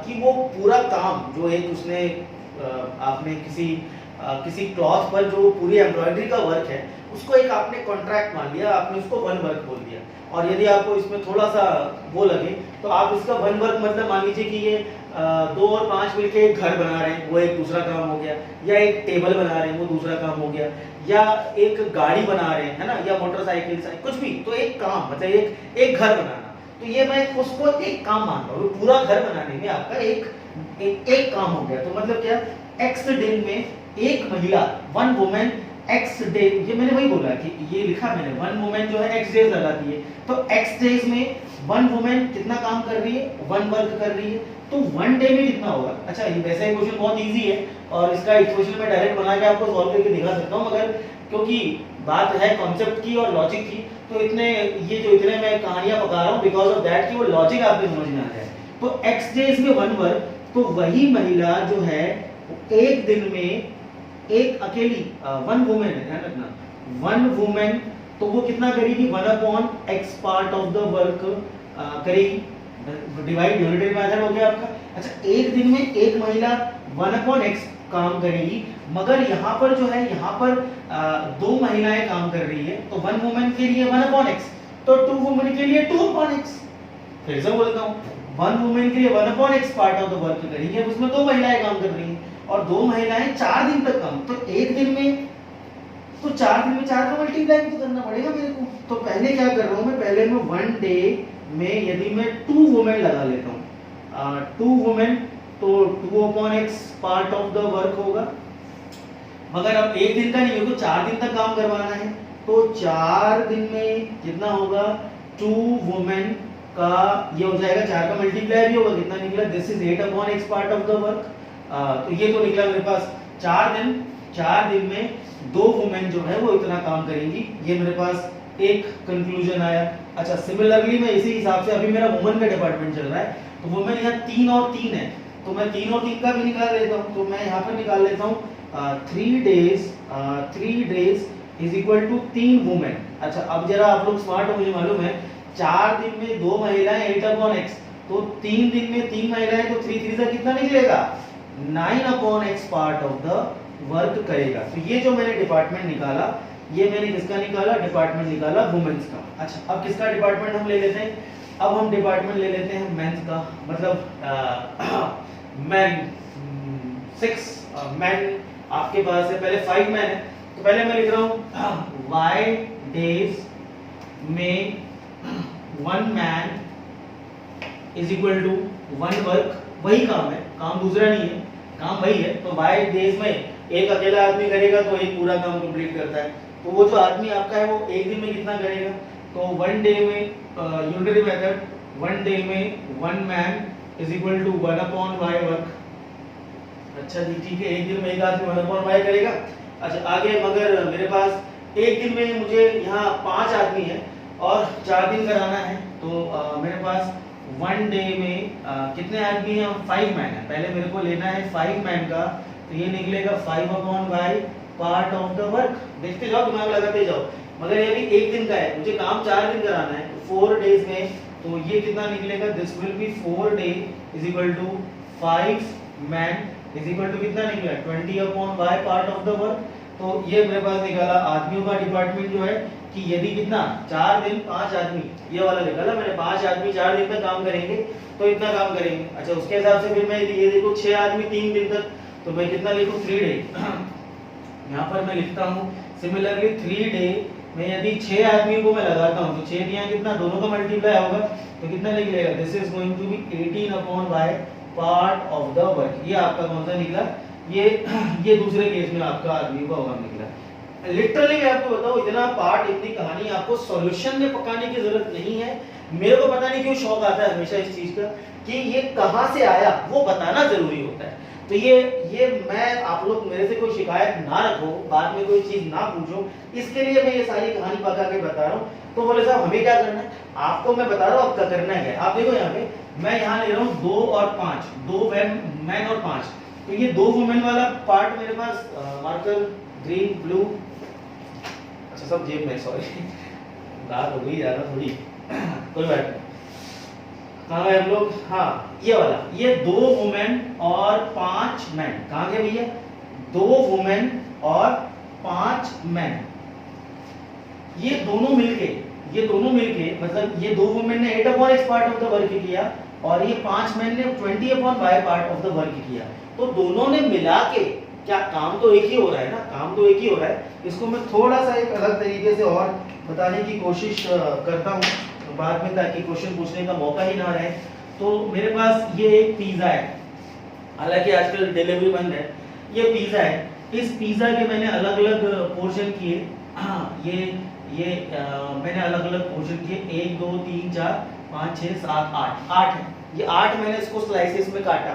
Speaker 1: कि वो पूरा काम जो एक उसने आपने किसी क्लॉथ पर जो पूरी एम्ब्रॉयडरी का वर्क है उसको एक आपने कॉन्ट्रैक्ट मान लिया, आपने उसको 1 वर्क बोल दिया। और यदि आपको इसमें थोड़ा सा वो लगे तो आप इसका 1 वर्क मतलब मान लीजिए कि ये 2 और 5 मिलके एक घर बना रहे हैं, वो एक दूसरा काम हो गया, या एक टेबल बना रहे हैं वो दूसरा काम हो गया, या एक गाड़ी बना रहे हैं, है ना, या मोटरसाइकिल कुछ भी, तो एक काम मतलब एक घर बनाना। तो ये मैं उसको एक काम मान रहा हूँ, पूरा घर बनाने में आपका एक काम हो गया। तो मतलब क्या, x दिन में एक महिला 1 वुमेन एक्स डे, ये मैंने वही बोला कि ये लिखा मैंने, वन वुमेन जो है एक्स डेज लगाती है, तो एक्स डेज में वन वुमेन कितना काम कर रही है, वन वर्क कर रही है, तो वन डे में कितना होगा। अच्छा ये वैसे ही क्वेश्चन बहुत इजी है और इसका इक्वेशन मैं डायरेक्ट बना के आपको सॉल्व करके दिखा सकता हूँ, मगर क्योंकि बात है कॉन्सेप्ट की और लॉजिक की, तो इतने ये जो इतने मैं कहानियां पका रहा हूँ बिकॉज ऑफ दैट कि वो लॉजिक आपके समझ में आ जाए। तो एक्स डेज में वन वर्क, तो वही महिला जो है एक दिन में एक अकेली वन वुमेन है, ध्यान रखना, वन वुमेन, तो वो कितना करेगी, 1/x part of the work करेगी, डिवाइड यूनिटरी मेथड हो गया आपका। अच्छा एक दिन में एक महिला 1/x काम करेगी, मगर यहाँ पर जो है, यहाँ पर दो महिलाएं काम कर रही है, तो वन वुमेन के लिए 1/x, तो टू वुमेन के लिए 2/x। फिर से बोलता हूँ, वन वुमेन के लिए 1/x part of the work करेंगे, उसमें दो महिलाएं काम कर रही हैं और दो महिलाएं 4 दिन तक काम, तो एक दिन में, तो 4 दिन में 4 का मल्टीप्लाई तो करना पड़ेगा मेरे को। तो पहले क्या कर रहा हूं मैं, पहले मैं वन डे में यदि मैं 2 वुमेन लगा लेता हूं, 2 वुमेन, तो 2/x part of the work होगा, मगर अब एक दिन का नहीं है, तो 4 दिन तक काम करवाना है, तो 4 दिन में कितना होगा, 2 वुमेन का ये हो जाएगा, 4 का मल्टीप्लाई भी होगा, कितना निकला, this is 8/x part of the work. तो ये तो निकला मेरे पास 4 दिन में 2 वुमेन जो है वो इतना काम करेंगी, ये मेरे पास एक कंक्लूजन आया। अच्छा सिमिलरली मैं इसी हिसाब से, अभी मेरा वुमेन का डिपार्टमेंट चल रहा है, तो वुमेन यहाँ 3 और 3 है, तो मैं 3 और 3 का भी निकाल लेता हूँ, तो मैं यहाँ पर निकाल लेता हूँ 3 days is equal to 3 women. अच्छा अब जरा आप लोग स्मार्ट हो, मुझे मालूम है, 4 दिन में 2 महिलाएं 8/x, तो 3 दिन में 3 महिलाएं, तो 3 3 से कितना निकलेगा, 9/x part of the work करेगा। तो ये जो मैंने डिपार्टमेंट निकाला, ये मैंने किसका निकाला, डिपार्टमेंट निकाला वुमेन्स का। अच्छा अब किसका डिपार्टमेंट हम ले लेते हैं, अब हम डिपार्टमेंट ले लेते हैं मेंस का, मतलब मैन 6 मैन आपके पास है, पहले 5 मैन है, तो पहले मैं लिख रहा हूँ y डेज में 1 man is equal to 1 work, वही काम है, काम दूसरा नहीं है, काम वही है, तो y डेज में एक अकेला आदमी करेगा तो एक पूरा काम कंप्लीट करता है, तो वो जो आदमी आपका है वो एक दिन में कितना करेगा, तो 1 डे में यूनिटरी मेथड, 1 डे में 1 man is equal to 1/y work. अच्छा जी ठीक है, एक दिन में एक आदमी 1/y करेगा। अच्छा आगे, मगर मेरे पास एक दिन में मुझे यहाँ 5 आदमी है और 4 दिन कराना है, तो मेरे पास 1 डे में कितने आदमी हैं, 5 मैन है, पहले मेरे को लेना है 5 मैन का, तो ये निकलेगा 5/y part of the work. देखते जाओ, दिमाग लगाते जाओ, मगर ये भी एक दिन का है, मुझे काम 4 दिन कराना है, तो 4 डेज में, तो ये कितना निकलेगा, this will be 4 day is equal to 5 man is equal to कितना निकला, 20/y part of the work. तो ये मेरे पास निकाला आदमियों का डिपार्टमेंट जो है, कि यदि कितना 4 दिन 5 आदमी, ये वाला निकाला मैंने, 5 आदमी 4 दिन तक काम करेंगे तो इतना काम करेंगे। अच्छा उसके हिसाब से फिर मैं ये देखो 6 आदमी 3 दिन तक, तो मैं कितना लिखूं, 3 डे, यहाँ पर मैं लिखता हूँ सिमिलरली 3 डे में यदि 6 आदमियों को मैं लगाता हूँ, तो 6 दिया कितना, दोनों का मल्टीप्लाई होगा, तो कितना निकलेगा, this is going to be 18/y part of the work. ये आपका कौन सा निकला, ये दूसरे केस में आपका आदमी का होगा निकला। लिटरली मैं आपको बताऊं, इतना पार्ट, इतनी कहानी आपको सॉल्यूशन में पकाने की जरूरत नहीं है। मेरे को पता नहीं क्यों शौक आता है हमेशा इस चीज का कि ये कहां से आया वो बताना जरूरी होता है। तो ये मैं, आप लोग मेरे से कोई शिकायत ना रखो, बाद में कोई चीज ना पूछो, इसके लिए मैं ये सारी कहानी पका के बता रहा हूँ। तो बोले साहब हमें क्या करना है, आपको मैं बता रहा हूँ आपका करना है। आप देखो यहाँ पे मैं यहाँ ले रहा हूँ 2 और 5, 2 मैन और 5, तो ये 2 वुमेन वाला पार्ट मेरे पास मार्कर ग्रीन ब्लू, अच्छा सब जेब में, सॉरी रात हो गई ज्यादा थोड़ी, कोई बात नहीं, कहाँ गए हम लोग, हाँ ये वाला, ये 2 वुमेन और 5 मैन, कहाँ गए भैया, 2 वुमेन और 5 मैन, ये दोनों मिलके मतलब ये 2 वुमेन ने 8/x part of the work किया और ये 5 मैन ने 20/y part of the work किया, तो दोनों ने मिला के, क्या काम तो एक ही हो रहा है ना, काम तो एक ही हो रहा है। इसको मैं थोड़ा सा एक अलग तरीके से और बताने की कोशिश करता हूँ बाद में, ताकि क्वेश्चन पूछने का मौका ही ना रहे। तो मेरे पास ये एक पिज्जा है, हालांकि आजकल डिलीवरी बंद है, ये पिज्जा है, इस पिज्जा के मैंने अलग अलग पोर्शन किए। हाँ, मैंने अलग अलग पोर्शन किए, 1 2 3 4 5 6 7 8 8 है। ये 8 मैंने इसको स्लाइसेस में काटा।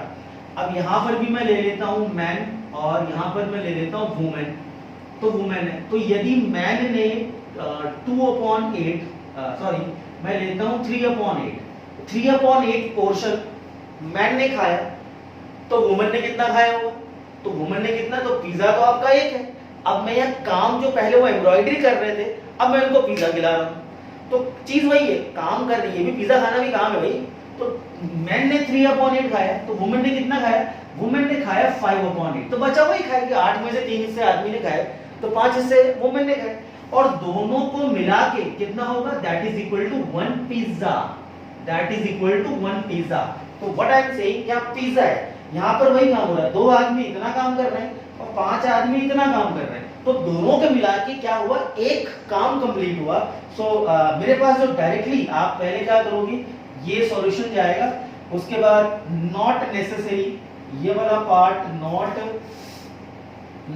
Speaker 1: अब यहाँ पर भी मैं ले लेता हूँ मैन और यहाँ पर मैं ले लेता हूँ वुमेन। तो वुमेन है, तो यदि मैन ने 2/8 सॉरी मैं लेता हूँ 3/8 3/8 पोर्शन मैन ने खाया, तो वुमन ने कितना खाया होगा? तो वुमन ने कितना, तो पिज्जा तो आपका एक है। अब मैं यह काम जो पहले वो एम्ब्रॉयडरी कर रहे थे, अब मैं उनको पिज्जा खिला रहा हूं, तो चीज वही है, काम कर रही है, भी पिज्जा खाना भी काम है भाई। तो मैन ने 3/8 खाया, तो वुमन ने कितना खाया? वुमन ने खाया 5/8, तो बचा वही खाएगी। 8 में से 3 हिस्से आदमी ने खाए, तो 5 हिस्से वुमन ने खाए, और दोनों को मिला के कितना होगा? That is equal to 1 pizza. That is equal to 1 pizza. तो व्हाट आई एम सेइंग, यहाँ पिज्जा है, यहाँ पर वही काम हो रहा है, 2 आदमी इतना काम कर रहे हैं और 5 आदमी इतना काम कर रहे हैं, तो दोनों के मिला के क्या हुआ? एक काम कंप्लीट हुआ। मेरे पास जो डायरेक्टली आप पहले क्या करोगे, ये सॉल्यूशन जाएगा, उसके बाद नॉट नेसेसरी, ये वाला पार्ट नॉट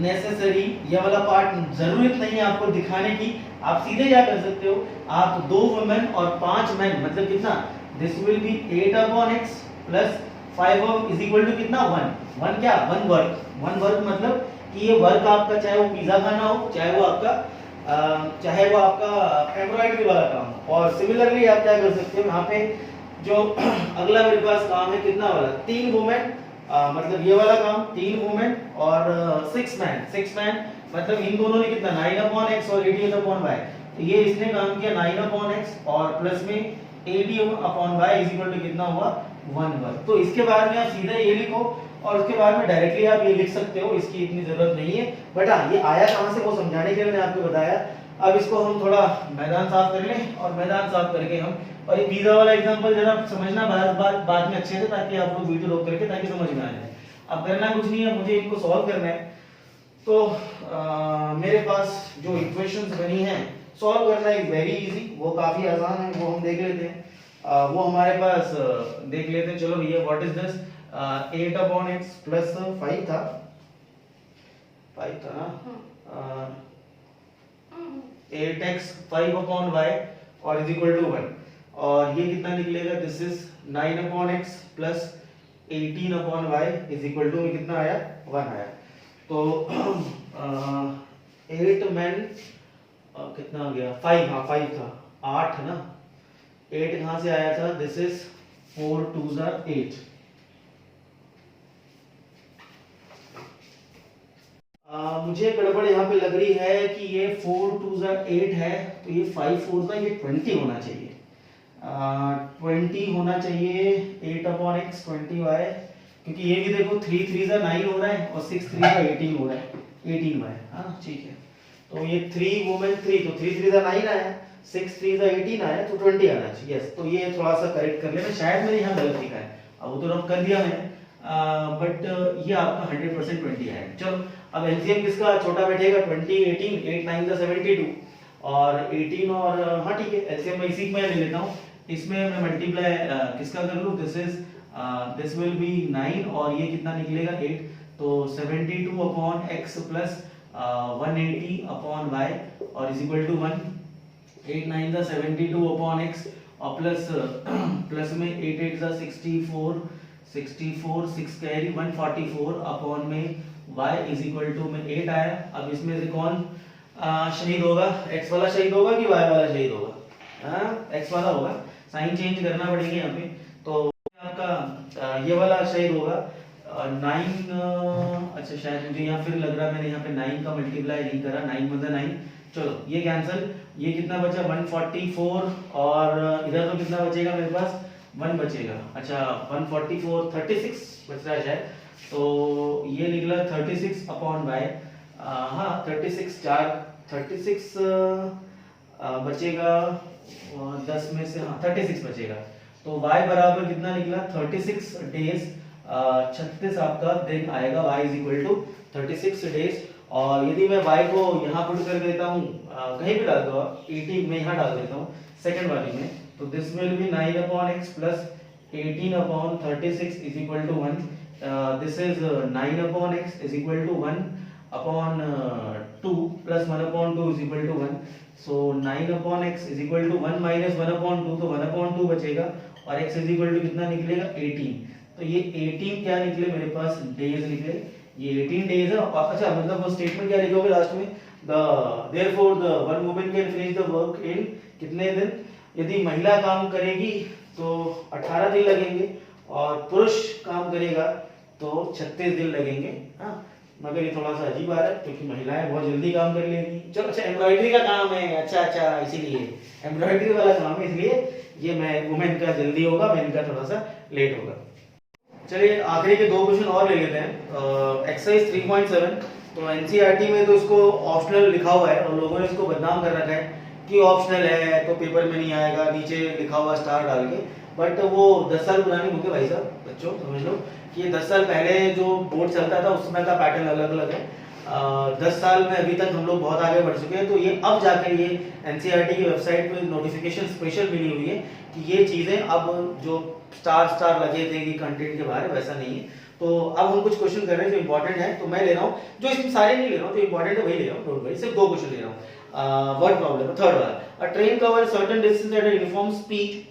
Speaker 1: नेसेसरी, ये वाला पार्ट जरूरत नहीं है आपको दिखाने की। आप सीधे क्या कर सकते हो, आप 2 वुमेन और 5 मेन, मतलब कितना? This will be 8/x plus 5 is equal to कितना? 1 1 क्या? 1 वर्क। 1 वर्क मतलब कि ये वर्क आपका, चाहे वो पिज्जा खाना हो, चाहे वो आपका एम्ब्रॉयडरी वाला काम हो। और सिमिलरली आप क्या कर सकते हो, यहाँ पे जो अगला मेरे पास काम है कितना वाला? 3 वुमेन, मतलब ये वाला काम 3 वुमेन और 6 मैन। 6 मैन मतलब इन दोनों ने कितना? 9/x और 80/y। तो ये इसने काम किया 9/x और प्लस में 80/y इज इक्वल टू कितना हुआ? 1 वर्ग। तो इसके बाद में आप सीधा ये लिखो और उसके बाद में डायरेक्टली आप ये लिख सकते हो, इसकी इतनी जरूरत नहीं है। बट हाँ, ये आया कहां से वो समझाने के लिए मैंने आपको बताया। अब इसको हम थोड़ा मैदान साफ कर लें, और मैदान साफ करके हम, और ये पिज्जा वाला एग्जांपल जरा समझना बाद में अच्छे से, ताकि आप लोग वीडियो रोक करके ताकि समझ में आ जाए। अब करना कुछ नहीं है, मुझे इनको सॉल्व करना है। तो मेरे पास जो इक्वेशंस बनी हैं, सॉल्व करना इज वेरी इजी, वो काफी आसान है, वो हम देख लेते हैं। वो हमारे पास देख लेते हैं। चलो भैया, what is this? 8/x plus 5 था ना, 8x 5/y और इज इक्वल टू 1, और ये कितना निकलेगा? This is 9/x plus 18/y is equal to में कितना आया? 1 आया। तो 8 मैन कितना आ गया? 5, हाँ 5 था, 8 ना, 8 कहां से आया था? This is 4 2s are 8। मुझे गड़बड़ यहाँ पे लग रही है कि ये 4 2s are 8 है, तो ये 5 4s ये 20 होना चाहिए। 20 होना चाहिए 8/x 20y, क्योंकि ये भी देखो 3 3s are 9 हो रहा है और 6 3s are 18 हो रहा है, 18y। हाँ ठीक है, तो ये 3 वुमेन 3, तो 3 3s are 9 आया, 6 3s are 18 आया, तो 20 आना चाहिए। यस, तो ये थोड़ा सा करेक्ट कर लेना, शायद मैंने यहाँ गलत लिखा है, अब वो तो रब कर दिया मैंने, बट ये आपका 100% 20 आएगा। चलो, अब एलसीएम किसका छोटा बैठेगा? 20 18, 8 9 का 72 और 18 और हाँ ठीक है, एलसीएम मैं इसी में ले लेता हूँ। इसमें मैं मल्टीप्लाई किसका कर लूँ? दिस विल बी 9 और ये कितना निकलेगा? 8, तो 72/x प्लस 180/y और इज इक्वल टू 1। 8 9 का 72/x और प्लस में 8 8 का 64 6 कैरी 144 में y इज इक्वल टू में 8 आया। अब इसमें से कौन शहीद होगा? x वाला शहीद होगा कि y वाला शहीद होगा? x वाला होगा, साइन चेंज करना पड़ेगा यहाँ पे। तो आपका ये वाला शहीद होगा 9। अच्छा, शायद मुझे यहाँ फिर लग रहा है मैंने यहाँ पे 9 का मल्टीप्लाई नहीं करा, 9 मतलब 9। चलो ये कैंसिल, ये कितना बचा? 144 और इधर तो कितना बचेगा मेरे पास? 1 बचेगा। अच्छा 144 36 बच रहा है शायद, तो ये निकला 36/y। हाँ 36 बचेगा 10 में से, हाँ 36 बचेगा। तो y बराबर कितना निकला? 36 डेज, 36 आपका दिन आएगा, y is equal to 36 days. और यदि मैं y को यहाँ पुट कर देता हूँ, कहीं भी डाल दो आप, 80 में यहाँ डाल देता हूँ सेकंड वाली में, तो this will be 9/x plus 18/36 is equal to 1। This is 9/x is equal to 1 upon 2 plus 1/2 is equal to 1। So 9/x is equal to 1 minus 1/2, तो 1/2 बचेगा और x इज इक्वल टू कितना निकलेगा 18। तो ये 18 क्या निकले मेरे पास डेज निकले, ये 18 डेज है। अच्छा मतलब वो स्टेटमेंट क्या लिखोगे लास्ट में, therefore the one woman can finish the work in कितने दिन, यदि महिला काम करेगी तो 18 दिन लगेंगे और पुरुष काम करेगा तो 36 दिन लगेंगे। हाँ मगर ये थोड़ा सा अजीब आ रहा है क्योंकि महिलाएं बहुत जल्दी काम कर लेंगी। चलो अच्छा एम्ब्रॉयडरी का काम है, अच्छा इसीलिए एम्ब्रॉयडरी वाला काम है, इसलिए ये मैं वुमेन का जल्दी होगा, मैन का थोड़ा सा लेट होगा। चलिए आखिरी के 2 क्वेश्चन और ले लेते हैं। एक्सरसाइज 3.7, तो एनसीईआरटी में तो इसको ऑप्शनल लिखा हुआ है और लोगों ने इसको बदनाम कर रखा है कि ऑप्शनल है तो पेपर में नहीं आएगा, नीचे लिखा हुआ स्टार डाल के। बट वो 10 साल पुरानी बुक है भाई साहब, बच्चों समझ लो कि 10 साल पहले जो बोर्ड चलता था उसमें का पैटर्न अलग अलग है। 10 साल में अभी तक हम लोग बहुत आगे बढ़ चुके हैं, तो ये अब जाकर ये एनसीईआरटी की वेबसाइट पे नोटिफिकेशन स्पेशल मिली हुई है कि ये चीजें अब जो स्टार लगे थे कि कंटेंट के बारे वैसा नहीं है। तो अब हम कुछ क्वेश्चन कर रहे हैं जो इंपॉर्टेंट है, तो मैं ले रहा हूँ, जो इसमें सारे नहीं ले रहा हूँ, जो इंपॉर्टेंट है वही ले रहा हूँ, डोंट वरी, सिर्फ 2 क्वेश्चन ले रहा हूँ। वर्ड प्रॉब्लम थर्ड वाला, अ train cover certain distance at a uniform speed.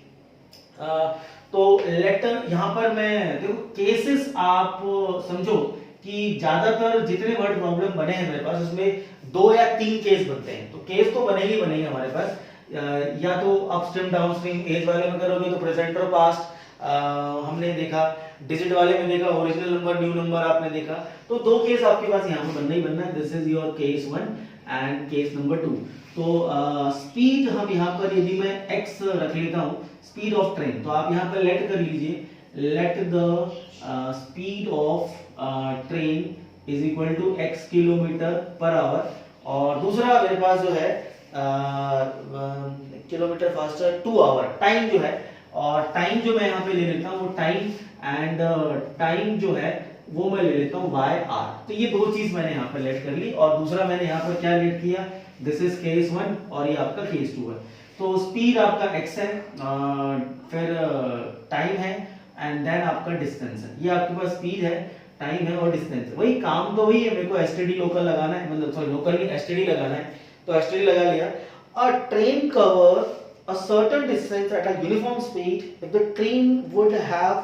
Speaker 1: तो लेटर यहाँ पर मैं देखो केसेस आप समझो कि ज्यादातर जितने वर्ड प्रॉब्लम बने हैं मेरे पास उसमें 2 या 3 केस बनते हैं। तो केस तो बनेंगे ही बनेंगे हमारे पास, या तो अपस्ट्रीम डाउनस्ट्रीम, एज वाले में करोगे तो प्रेजेंट और पास्ट हमने देखा, डिजिट वाले में देखा, ओरिजिनल नंबर न्यू नंबर आपने देखा। तो 2 केस आपके पास यहाँ पर बनना ही बनना है, this is your case 1 and case number 2। तो स्पीड हम यहाँ पर यदि मैं x रख लेता हूँ, स्पीड ऑफ ट्रेन, तो आप यहाँ पर लेट कर लीजिए, let the speed of train is equal to x kilometre per hour. और दूसरा मेरे पास जो है किलोमीटर फास्टर 2 आवर, टाइम जो है, और टाइम जो मैं यहाँ पे ले लेता हूँ वो टाइम एंड टाइम जो है वो मैं ले लेता हूँ बाय आर। तो ये 2 चीज मैंने यहाँ पर लेट कर ली, और दूसरा मैंने यहाँ पर क्या लेट किया, दिस इज केस 1 और ये आपका केस 2 है। तो स्पीड आपका x है, फिर टाइम है एंड देन आपका डिस्टेंस है। ये आपके पास स्पीड है, टाइम है और डिस्टेंस है। वही काम तो वही है, मेरे को एसटीडी लोकल लगाना है, मतलब सॉरी लोकल नहीं एसटीडी लगाना है, तो एसटीडी लगा लिया। अ train cover a certain distance at a uniform speed if the train would have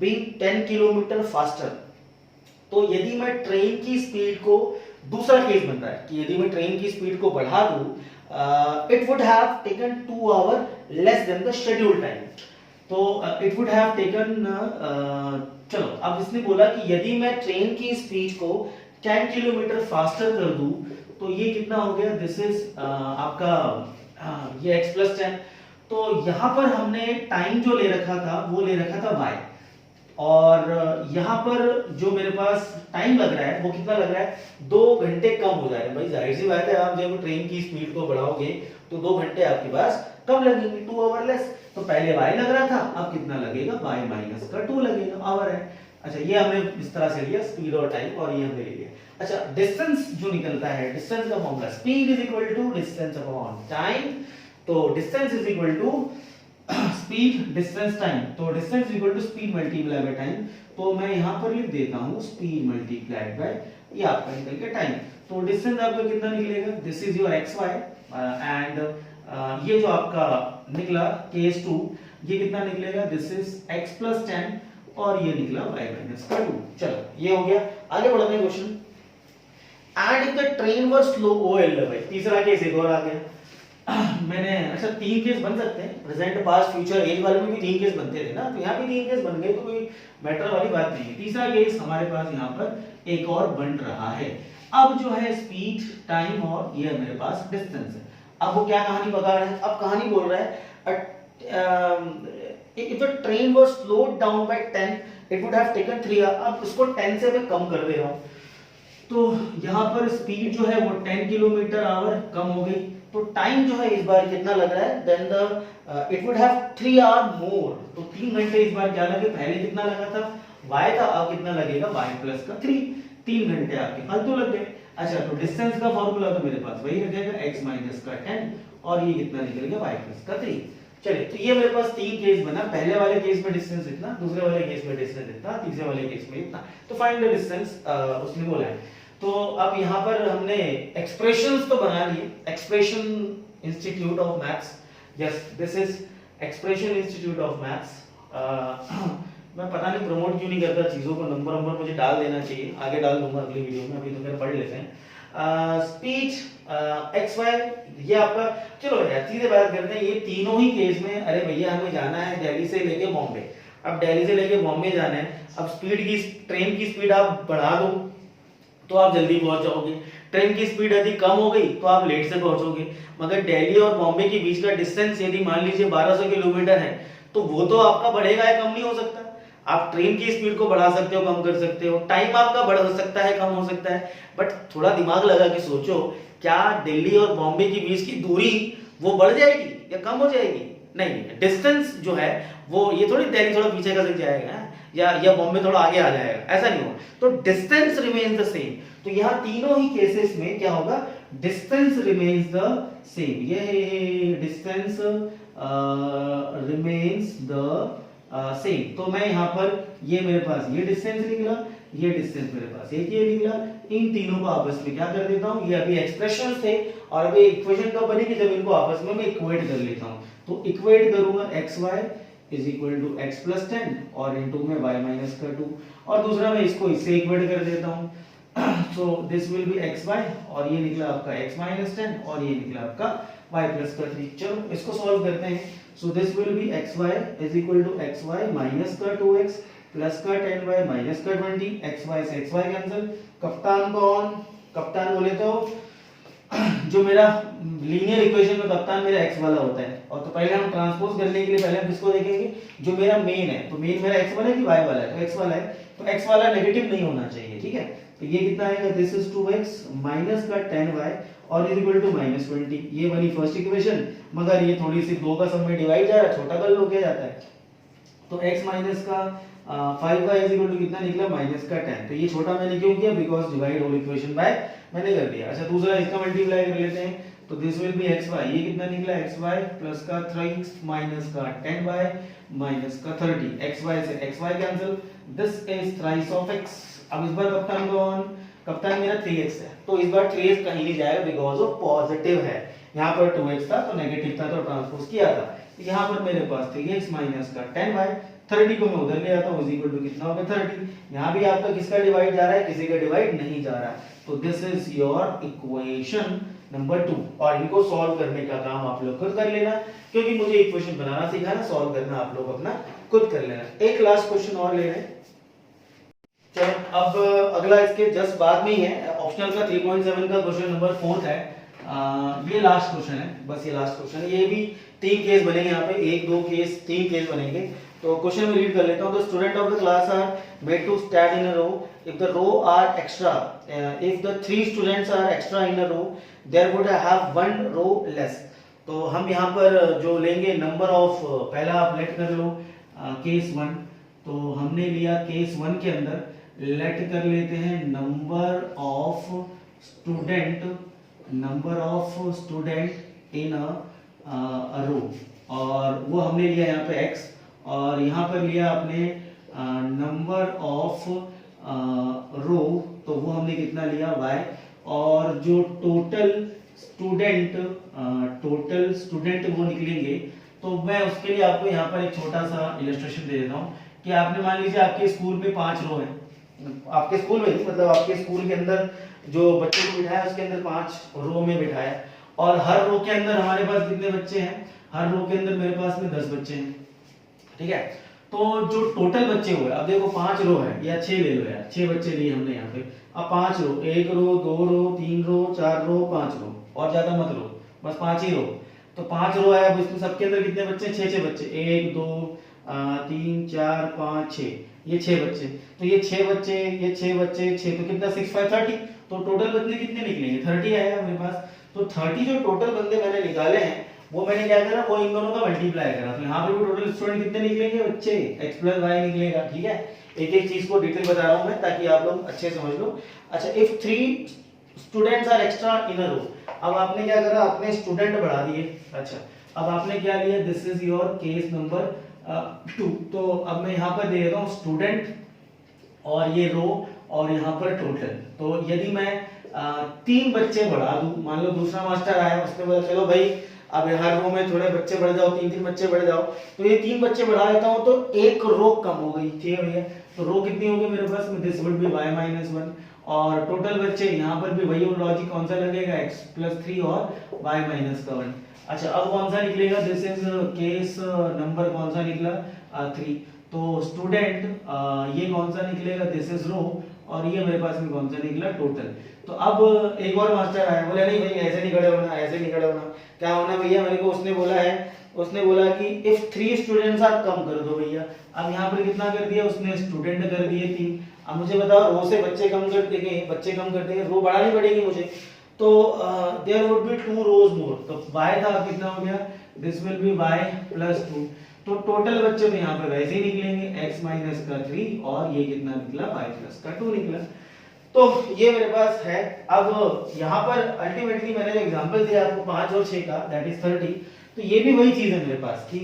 Speaker 1: been 10 km faster। तो यदि मैं ट्रेन की स्पीड को, दूसरा केस बन रहा है कि यदि मैं ट्रेन की स्पीड को बढ़ा दूं, it would have taken 2 hours less than the scheduled time। तो it would have taken चलो अब इसने बोला कि यदि मैं ट्रेन की स्पीड को 10 किलोमीटर फास्टर कर दूं तो ये कितना हो गया, दिस इज आपका ये x प्लस 10। तो यहाँ पर हमने टाइम जो ले रखा था वो ले रखा था y, और यहाँ पर जो मेरे पास टाइम लग रहा है वो कितना लग रहा है, 2 घंटे कम हो जाएगा। भाई जाहिर सी बात है, आप जब ट्रेन की स्पीड को बढ़ाओगे तो 2 घंटे आपके पास कम लगेंगे, 2 आवर लेस। तो पहले y लग रहा था, अब कितना लगेगा, y माइनस का 2 लगेगा, आवर है। अच्छा ये हमने इस तरह से लिया स्पीड और टाइम, और ये हमने ले लिया। अच्छा डिस्टेंस जो निकलता है, डिस्टेंस का formula speed is equal to distance upon time. तो distance is equal to speed distance time, तो distance is equal to speed multiply by time. तो मैं यहां पर लिख देता हूं स्पीड मल्टीप्लाइड बाय ये आपका निकल के टाइम। तो डिस्टेंस आपका कितना निकलेगा, this is your X Y and ये जो आपका निकला केस 2, ये कितना निकलेगा, दिस इज x प्लस 10 और ये निकला y माइनस का 2। चलो ये हो गया, आगे बढ़ते हैं question. And if the train was slow ओएल, भाई तीसरा केस एक और आ गया। मैंने अच्छा 3 केस बन सकते हैं, प्रेजेंट पास्ट फ्यूचर एज वाले में भी 3 केस बनते थे ना, तो यहाँ भी 3 केस बन गए, तो कोई मैटर वाली बात नहीं है। तीसरा केस हमारे पास यहाँ पर एक और बन रहा है। अब जो है स्पीड टाइम और ये मेरे पास डिस्टेंस है। अब वो क्या कहानी बता रहा है, अब कहानी बोल रहा है if the train was slowed down by 10 it would have taken 3 hours। अब इसको 10 से मैं कम कर दे रहा हूँ, तो यहाँ पर स्पीड जो है वो 10 किलोमीटर आवर कम हो गई, तो टाइम जो है इस बार कितना लग रहा है, then the it would have 3 hour more. तो 3 घंटे इस बार क्या लगे, पहले कितना लगा था y था, अब कितना लगेगा y प्लस का 3 घंटे आपके फालतू लग गए। अच्छा तो डिस्टेंस का फार्मूला तो मेरे पास वही रहेगा x माइनस का 10 और ये कितना निकल गया y प्लस का 3। चलिए तो ये मेरे पास 3 केस बना, पहले वाले केस में डिस्टेंस इतना, दूसरे वाले केस में डिस्टेंस इतना, तीसरे वाले केस में इतना। तो फाइंड द डिस्टेंस उसने बोला है। तो अब यहाँ पर हमने एक्सप्रेशंस तो बना लिए, expression institute of maths, yes this is expression institute of maths. मैं पता नहीं प्रमोट क्यों नहीं करता चीज़ों को, नंबर मुझे डाल देना चाहिए, आगे डाल दूंगा अगली वीडियो में, अभी तो फिर पढ़ लेते हैं। स्पीच एक्स वाई, ये आपका, चलो यार सीधे बात करते हैं, ये तीनों ही केस में, अरे भैया हमें जाना है दिल्ली से लेके बॉम्बे, अब दिल्ली से लेके बॉम्बे जाना है, अब स्पीड की, ट्रेन की स्पीड आप बढ़ा दो तो आप जल्दी पहुंच जाओगे, ट्रेन की स्पीड यदि कम हो गई तो आप लेट से पहुंचोगे। मगर दिल्ली और बॉम्बे के बीच का डिस्टेंस यदि मान लीजिए 1200 किलोमीटर है तो वो तो आपका बढ़ेगा या कम नहीं हो सकता। आप ट्रेन की स्पीड को बढ़ा सकते हो, कम कर सकते हो, टाइम आपका बढ़ सकता है, कम हो सकता है, बट थोड़ा दिमाग लगा के सोचो, क्या दिल्ली और बॉम्बे के बीच की दूरी वो बढ़ जाएगी या कम हो जाएगी? नहीं, डिस्टेंस जो है वो, ये थोड़ी दिल्ली थोड़ा पीछे का जाएगा या बॉम्बे थोड़ा आगे आ जाएगा, ऐसा नहीं होगा, तो डिस्टेंस रिमेन्स द सेम। तो यहाँ तीनों ही केसेस में क्या होगा, डिस्टेंस रिमेन्स द सेम, ये डिस्टेंस रिमेन्स द सेम। तो मैं यहाँ पर, ये मेरे पास ये डिस्टेंस निकला, ये डिस्टेंस मेरे पास एक ये निकला, इन तीनों को आपस में क्या कर देता हूँ, ये अभी एक्सप्रेशंस थे और अभी इक्वेशन कब बनेगी, जब इनको आपस में मैं इक्वेट कर लेता हूँ। तो इक्वेट करूंगा X Y is equal to X plus 10 और इनटू में y माइनस का 2, और दूसरा मैं इसको इससे इक्वेट कर देता हूँ। So this will be X Y, और ये निकला आपका x माइनस 10 और ये निकला आपका y प्लस का 3। चलो इसको सॉल्व करते हैं। So this will be X Y is equal to X Y minus का 2x प्लस का 10y माइनस का 20, एक्स वाई से एक्स वाई कैंसिल, कप्तान कौन, कप्तान बोले तो जो मेरा लीनियर इक्वेशन में कप्तान मेरा x वाला होता है, और तो पहले हम ट्रांसपोज करने के लिए पहले हम किसको देखेंगे, जो मेरा मेन है, तो मेन मेरा x वाला है कि y वाला है, तो x वाला है, तो x वाला नेगेटिव नहीं होना चाहिए, ठीक है। तो ये कितना आएगा, दिस इज 2x माइनस का 10y और इज इक्वल टू माइनस 20, ये बनी फर्स्ट इक्वेशन। मगर ये थोड़ी सी 2 का सम में डिवाइड जा रहा है, छोटा कर लो क्या जाता है, तो x माइनस का 5y इज इक्वल टू कितना निकला, माइनस का 10। तो ये छोटा मैंने क्यों किया, because divide whole equation by मैंने कर दिया। अच्छा दूसरा इसका मल्टीप्लाई कर लेते हैं, तो दिस विल बी xy, ये कितना निकला xy प्लस का 3 माइनस का 10y माइनस का 30, xy से xy cancel, this is thrice of x। अब इस बार कप्तान कौन, कप्तान मेरा 3x है, तो इस बार 3x कहीं नहीं जाएगा बिकॉज ऑफ पॉजिटिव है, यहाँ पर 2x था तो नेगेटिव था तो ट्रांसपोज किया था, यहाँ पर मेरे पास 3x माइनस का 10y, 30 को मैं उधर ले आता हूँ, इज इक्वल टू कितना हो गया 30। यहाँ भी आपका किसका डिवाइड जा रहा है, किसी का डिवाइड नहीं जा रहा है, तो this is your equation number 2। और इनको सॉल्व करने का काम आप लोग खुद कर लेना, क्योंकि मुझे इक्वेशन बनाना सिखाना, सॉल्व करना आप लोग अपना खुद कर लेना। एक लास्ट क्वेश्चन और ले लें, चलो अब अगला इसके जस्ट बाद में ही है, ऑप्शनल का 3.7 का क्वेश्चन नंबर 4 है। ये लास्ट क्वेश्चन है, बस ये लास्ट क्वेश्चन है, ये भी 3 केस बनेंगे यहाँ पे, 1 2 केस 3 केस बनेंगे। तो क्वेश्चन में रीड कर लेता हूँ, the student of the class are made to stand in a row, if the row are extra, if the 3 students are extra in a row, there would have 1 row less। तो हम यहाँ पर जो लेंगे number of, पहला आप late कर लो case 1, तो हमने लिया केस 1 के अंदर लेट कर लेते हैं number of student in a रो, और वो हमने लिया यहाँ पे x, और यहाँ पर लिया आपने नंबर ऑफ रो, तो वो हमने कितना लिया y, और जो टोटल स्टूडेंट वो निकलेंगे। तो मैं उसके लिए आपको यहाँ पर एक छोटा सा इलस्ट्रेशन दे देता हूँ कि आपने मान लीजिए आपके स्कूल में 5 रो हैं, आपके स्कूल में नहीं, मतलब आपके स्कूल के अंदर जो बच्चे को बिठाया उसके अंदर 5 रो में बिठाया, और हर रो के अंदर हमारे पास कितने बच्चे हैं, हर रो के अंदर मेरे पास में 10 बच्चे हैं, ठीक है। तो जो टोटल बच्चे हुए, अब देखो 5 रो है या 6 ले लो यार, 6 बच्चे लिए हमने यहाँ पे, अब 5 रो, 1 रो 2 रो 3 रो 4 रो 5 रो, और ज्यादा मत लो, बस 5 ही रो। तो 5 रो है, अब इसमें सबके अंदर कितने बच्चे, 6 बच्चे, 1 2 3 4 5 6, ये 6 बच्चे, तो ये 6 बच्चे, ये 6 बच्चे 6, तो कितना 6 5 30, तो टोटल बंदे कितने निकलेंगे, 30 आएगा मेरे पास। तो 30 जो टोटल बंदे मैंने निकाले हैं वो मैंने क्या करा, वो इन दोनों का मल्टीप्लाई करा, तो यहाँ पे भी टोटल स्टूडेंट कितने निकलेंगे बच्चे, x प्लस y निकलेगा, ठीक है। एक एक चीज को डिटेल बता रहा हूँ मैं ताकि आप लोग अच्छे समझ लो। अच्छा, if 3 students are extra in a रो, अब आपने क्या करा, आपने स्टूडेंट बढ़ा दिए। अच्छा, अब आपने क्या लिया, this is your case number 2, तो अब मैं यहाँ पर दे देता हूँ स्टूडेंट और ये रो, और यहाँ पर टोटल। तो यदि मैं 3 बच्चे बढ़ा दूं, मान लो दूसरा मास्टर आया, उसने बोला चलो भाई अब हर रो में थोड़े बच्चे बढ़ जाओ, 3-3 बच्चे बढ़ जाओ, तो ये 3 बच्चे बढ़ा देता हूँ तो एक रो कम हो गई, ठीक है भैया। तो रो कितनी होगी मेरे पास में, दिस वुड बी y-1, और टोटल बच्चे यहाँ पर भी वही लॉजिक कौन सा लगेगा, x+3 और y-1। अच्छा अब कौन सा निकलेगा, दिस इज केस नंबर कौन सा निकला, 3। तो स्टूडेंट ये कौन सा निकलेगा, दिस इज रो, और ये मेरे पास में कौन सा निकला, टोटल। तो अब एक और मास्टर आया, बोला नहीं भाई ऐसे नहीं खड़े होना, ऐसे नहीं खड़े होना, क्या होना भैया, मेरे को उसने बोला है, उसने बोला कि इफ 3 स्टूडेंट्स आर, कम कर दो भैया। अब यहाँ पर कितना कर दिया उसने, स्टूडेंट कर दिए 3। अब मुझे बताओ रो से बच्चे कम कर देंगे, बच्चे कम कर देंगे, रो बढ़ानी पड़ेगी मुझे, तो देयर वुड बी 2 रोज मोर। तो y था कितना हो गया, दिस विल बी y+2। तो टोटल बच्चे तो यहाँ पर वैसे ही निकलेंगे, x-3, और ये कितना निकला, y+2 निकला। तो ये मेरे पास है। अब यहाँ पर अल्टीमेटली मैंने जो एग्जांपल दिया आपको 5 और 6 का, दैट इज 30, तो ये भी वही चीज है मेरे पास कि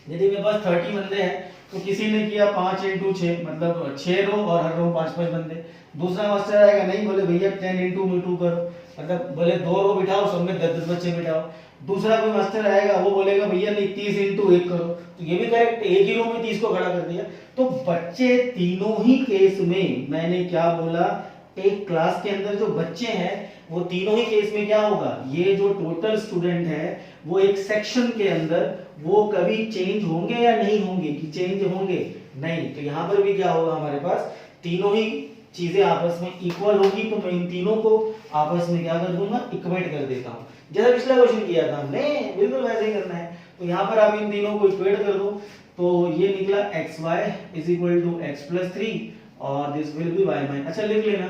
Speaker 1: यदि मेरे पास 30 बंदे हैं तो किसी ने किया 5 × 6, मतलब 6 रो और हर रो 5-5 बंदे। दूसरा मास्टर आएगा, नहीं बोले भैया 10 × 2 करो, मतलब बोले 2 रो बिठाओ, सब में 10-10 बच्चे बिठाओ। दूसरा कोई मास्टर आएगा, वो बोलेगा भैया नहीं 30 × 1 करो, तो ये भी करेक्ट, एक ही रो में 30 को खड़ा कर दिया। तो बच्चे तीनों ही केस में मैंने क्या बोला, एक क्लास के अंदर जो बच्चे हैं वो तीनों ही केस में क्या होगा, ये जो टोटल स्टूडेंट है वो एक सेक्शन के अंदर वो कभी चेंज होंगे या नहीं होंगे, कि चेंज होंगे नहीं। तो यहाँ पर भी क्या होगा, हमारे पास तीनों ही चीजें आपस में इक्वल होगी, तो मैं इन तीनों को आपस में क्या कर दूंगा, इक्वेट कर देता हूँ, जैसा पिछला क्वेश्चन किया था हमने, बिल्कुल वैसे ही करना है। तो यहाँ पर आप इन तीनों को इक्वेट कर दो, तो ये निकला xy = x+3 और दिस विल बी y-। अच्छा लिख लेना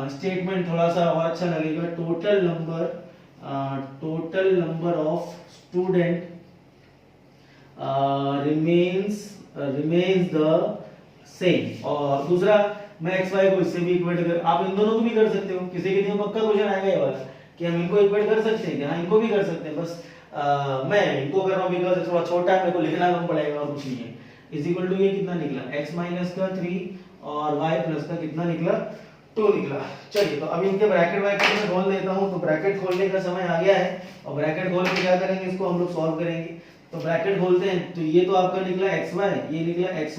Speaker 1: स्टेटमेंट, थोड़ा सा और अच्छा लगेगा, total number of student remains the same. और दूसरा मैं xy को इससे भी इक्वेट कर, आप इन दोनों को भी कर सकते हो, किसी के लिए पक्का क्वेश्चन आएगा ये वाला कि हम इनको इक्वेट कर सकते हैं, हाँ इनको भी कर सकते हैं, बस मैं इनको कर रहा हूँ बिकॉज़ थोड़ा छोटा है, मेरे को लिखना कम पड़ेगा और कुछ नहीं है। इक्वल टू ये कितना निकला, x-3 और y+ का कितना निकला, 2 निकला। चलिए तो अब इनके ब्रैकेट मैं खोल देता हूँ, तो ब्रैकेट खोलने का समय आ गया है, और ब्रैकेट खोल के क्या करेंगे, इसको हम लोग सॉल्व करेंगे। तो ब्रैकेट खोलते हैं, तो ये तो आपका निकला xy, ये निकला xy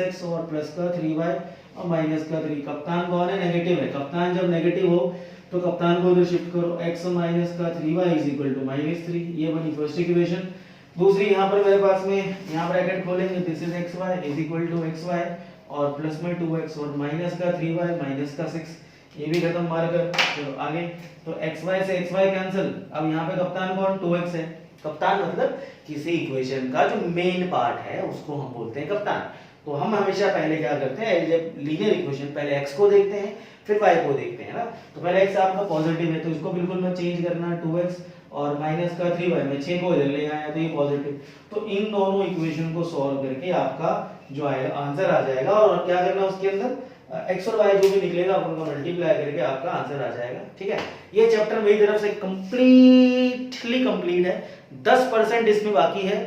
Speaker 1: - x और प्लस का 3y और माइनस का 3। कप्तान कौन है, नेगेटिव है, कप्तान जब नेगेटिव हो तो कप्तान को इधर शिफ्ट करो, x - का 3y = -3, ये बनी फर्स्ट इक्वेशन। दूसरी यहाँ पर मेरे पास में यहाँ ब्रैकेट खोलेंगे, दिस इज xy = xy और प्लस में 2x और माइनस का 3y माइनस का 6, ये भी खत्म मारकर। चलो आगे, तो xy से xy कैंसिल। अब यहाँ पे कप्तान कौन, 2x है, कप्तान मतलब किसी इक्वेशन का जो मेन पार्ट है उसको हम बोलते हैं कप्तान। तो हम हमेशा पहले क्या करते हैं, जब लीनियर इक्वेशन पहले x को देखते हैं फिर y को देखते हैं ना। तो पहले x आपका पॉजिटिव है तो इसको बिल्कुल मत चेंज करना, 2x और माइनस का 3y, मैं 6 को इधर ले आया तो ये पॉजिटिव। तो इन दोनों इक्वेशन को सॉल्व करके आपका जो आंसर आ जाएगा, और क्या करना उसके अंदर x और y जो भी निकलेगा आप उनको मल्टीप्लाई करके आपका आंसर आ जाएगा, ठीक है। ये चैप्टर मेरी तरफ से कंप्लीट है, 10% इसमें बाकी है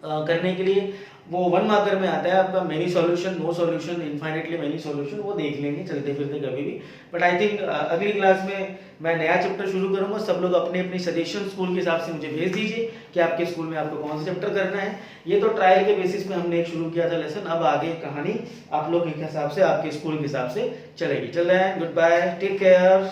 Speaker 1: करने के लिए। वो 1 मार्कर में आता है आपका many solution, no solution, infinitely many solution, वो देख लेंगे चलते फिरते कभी भी। बट आई थिंक अगली क्लास में मैं नया चैप्टर शुरू करूंगा। सब लोग अपने अपने सजेशन स्कूल के हिसाब से मुझे भेज दीजिए कि आपके स्कूल में आपको कौन सा चैप्टर करना है। ये तो ट्रायल के बेसिस पे हमने एक शुरू किया था लेसन, अब आगे कहानी आप लोग के हिसाब से, आपके स्कूल के हिसाब से चलेगी। चल रहे हैं, गुड बाय, टेक केयर।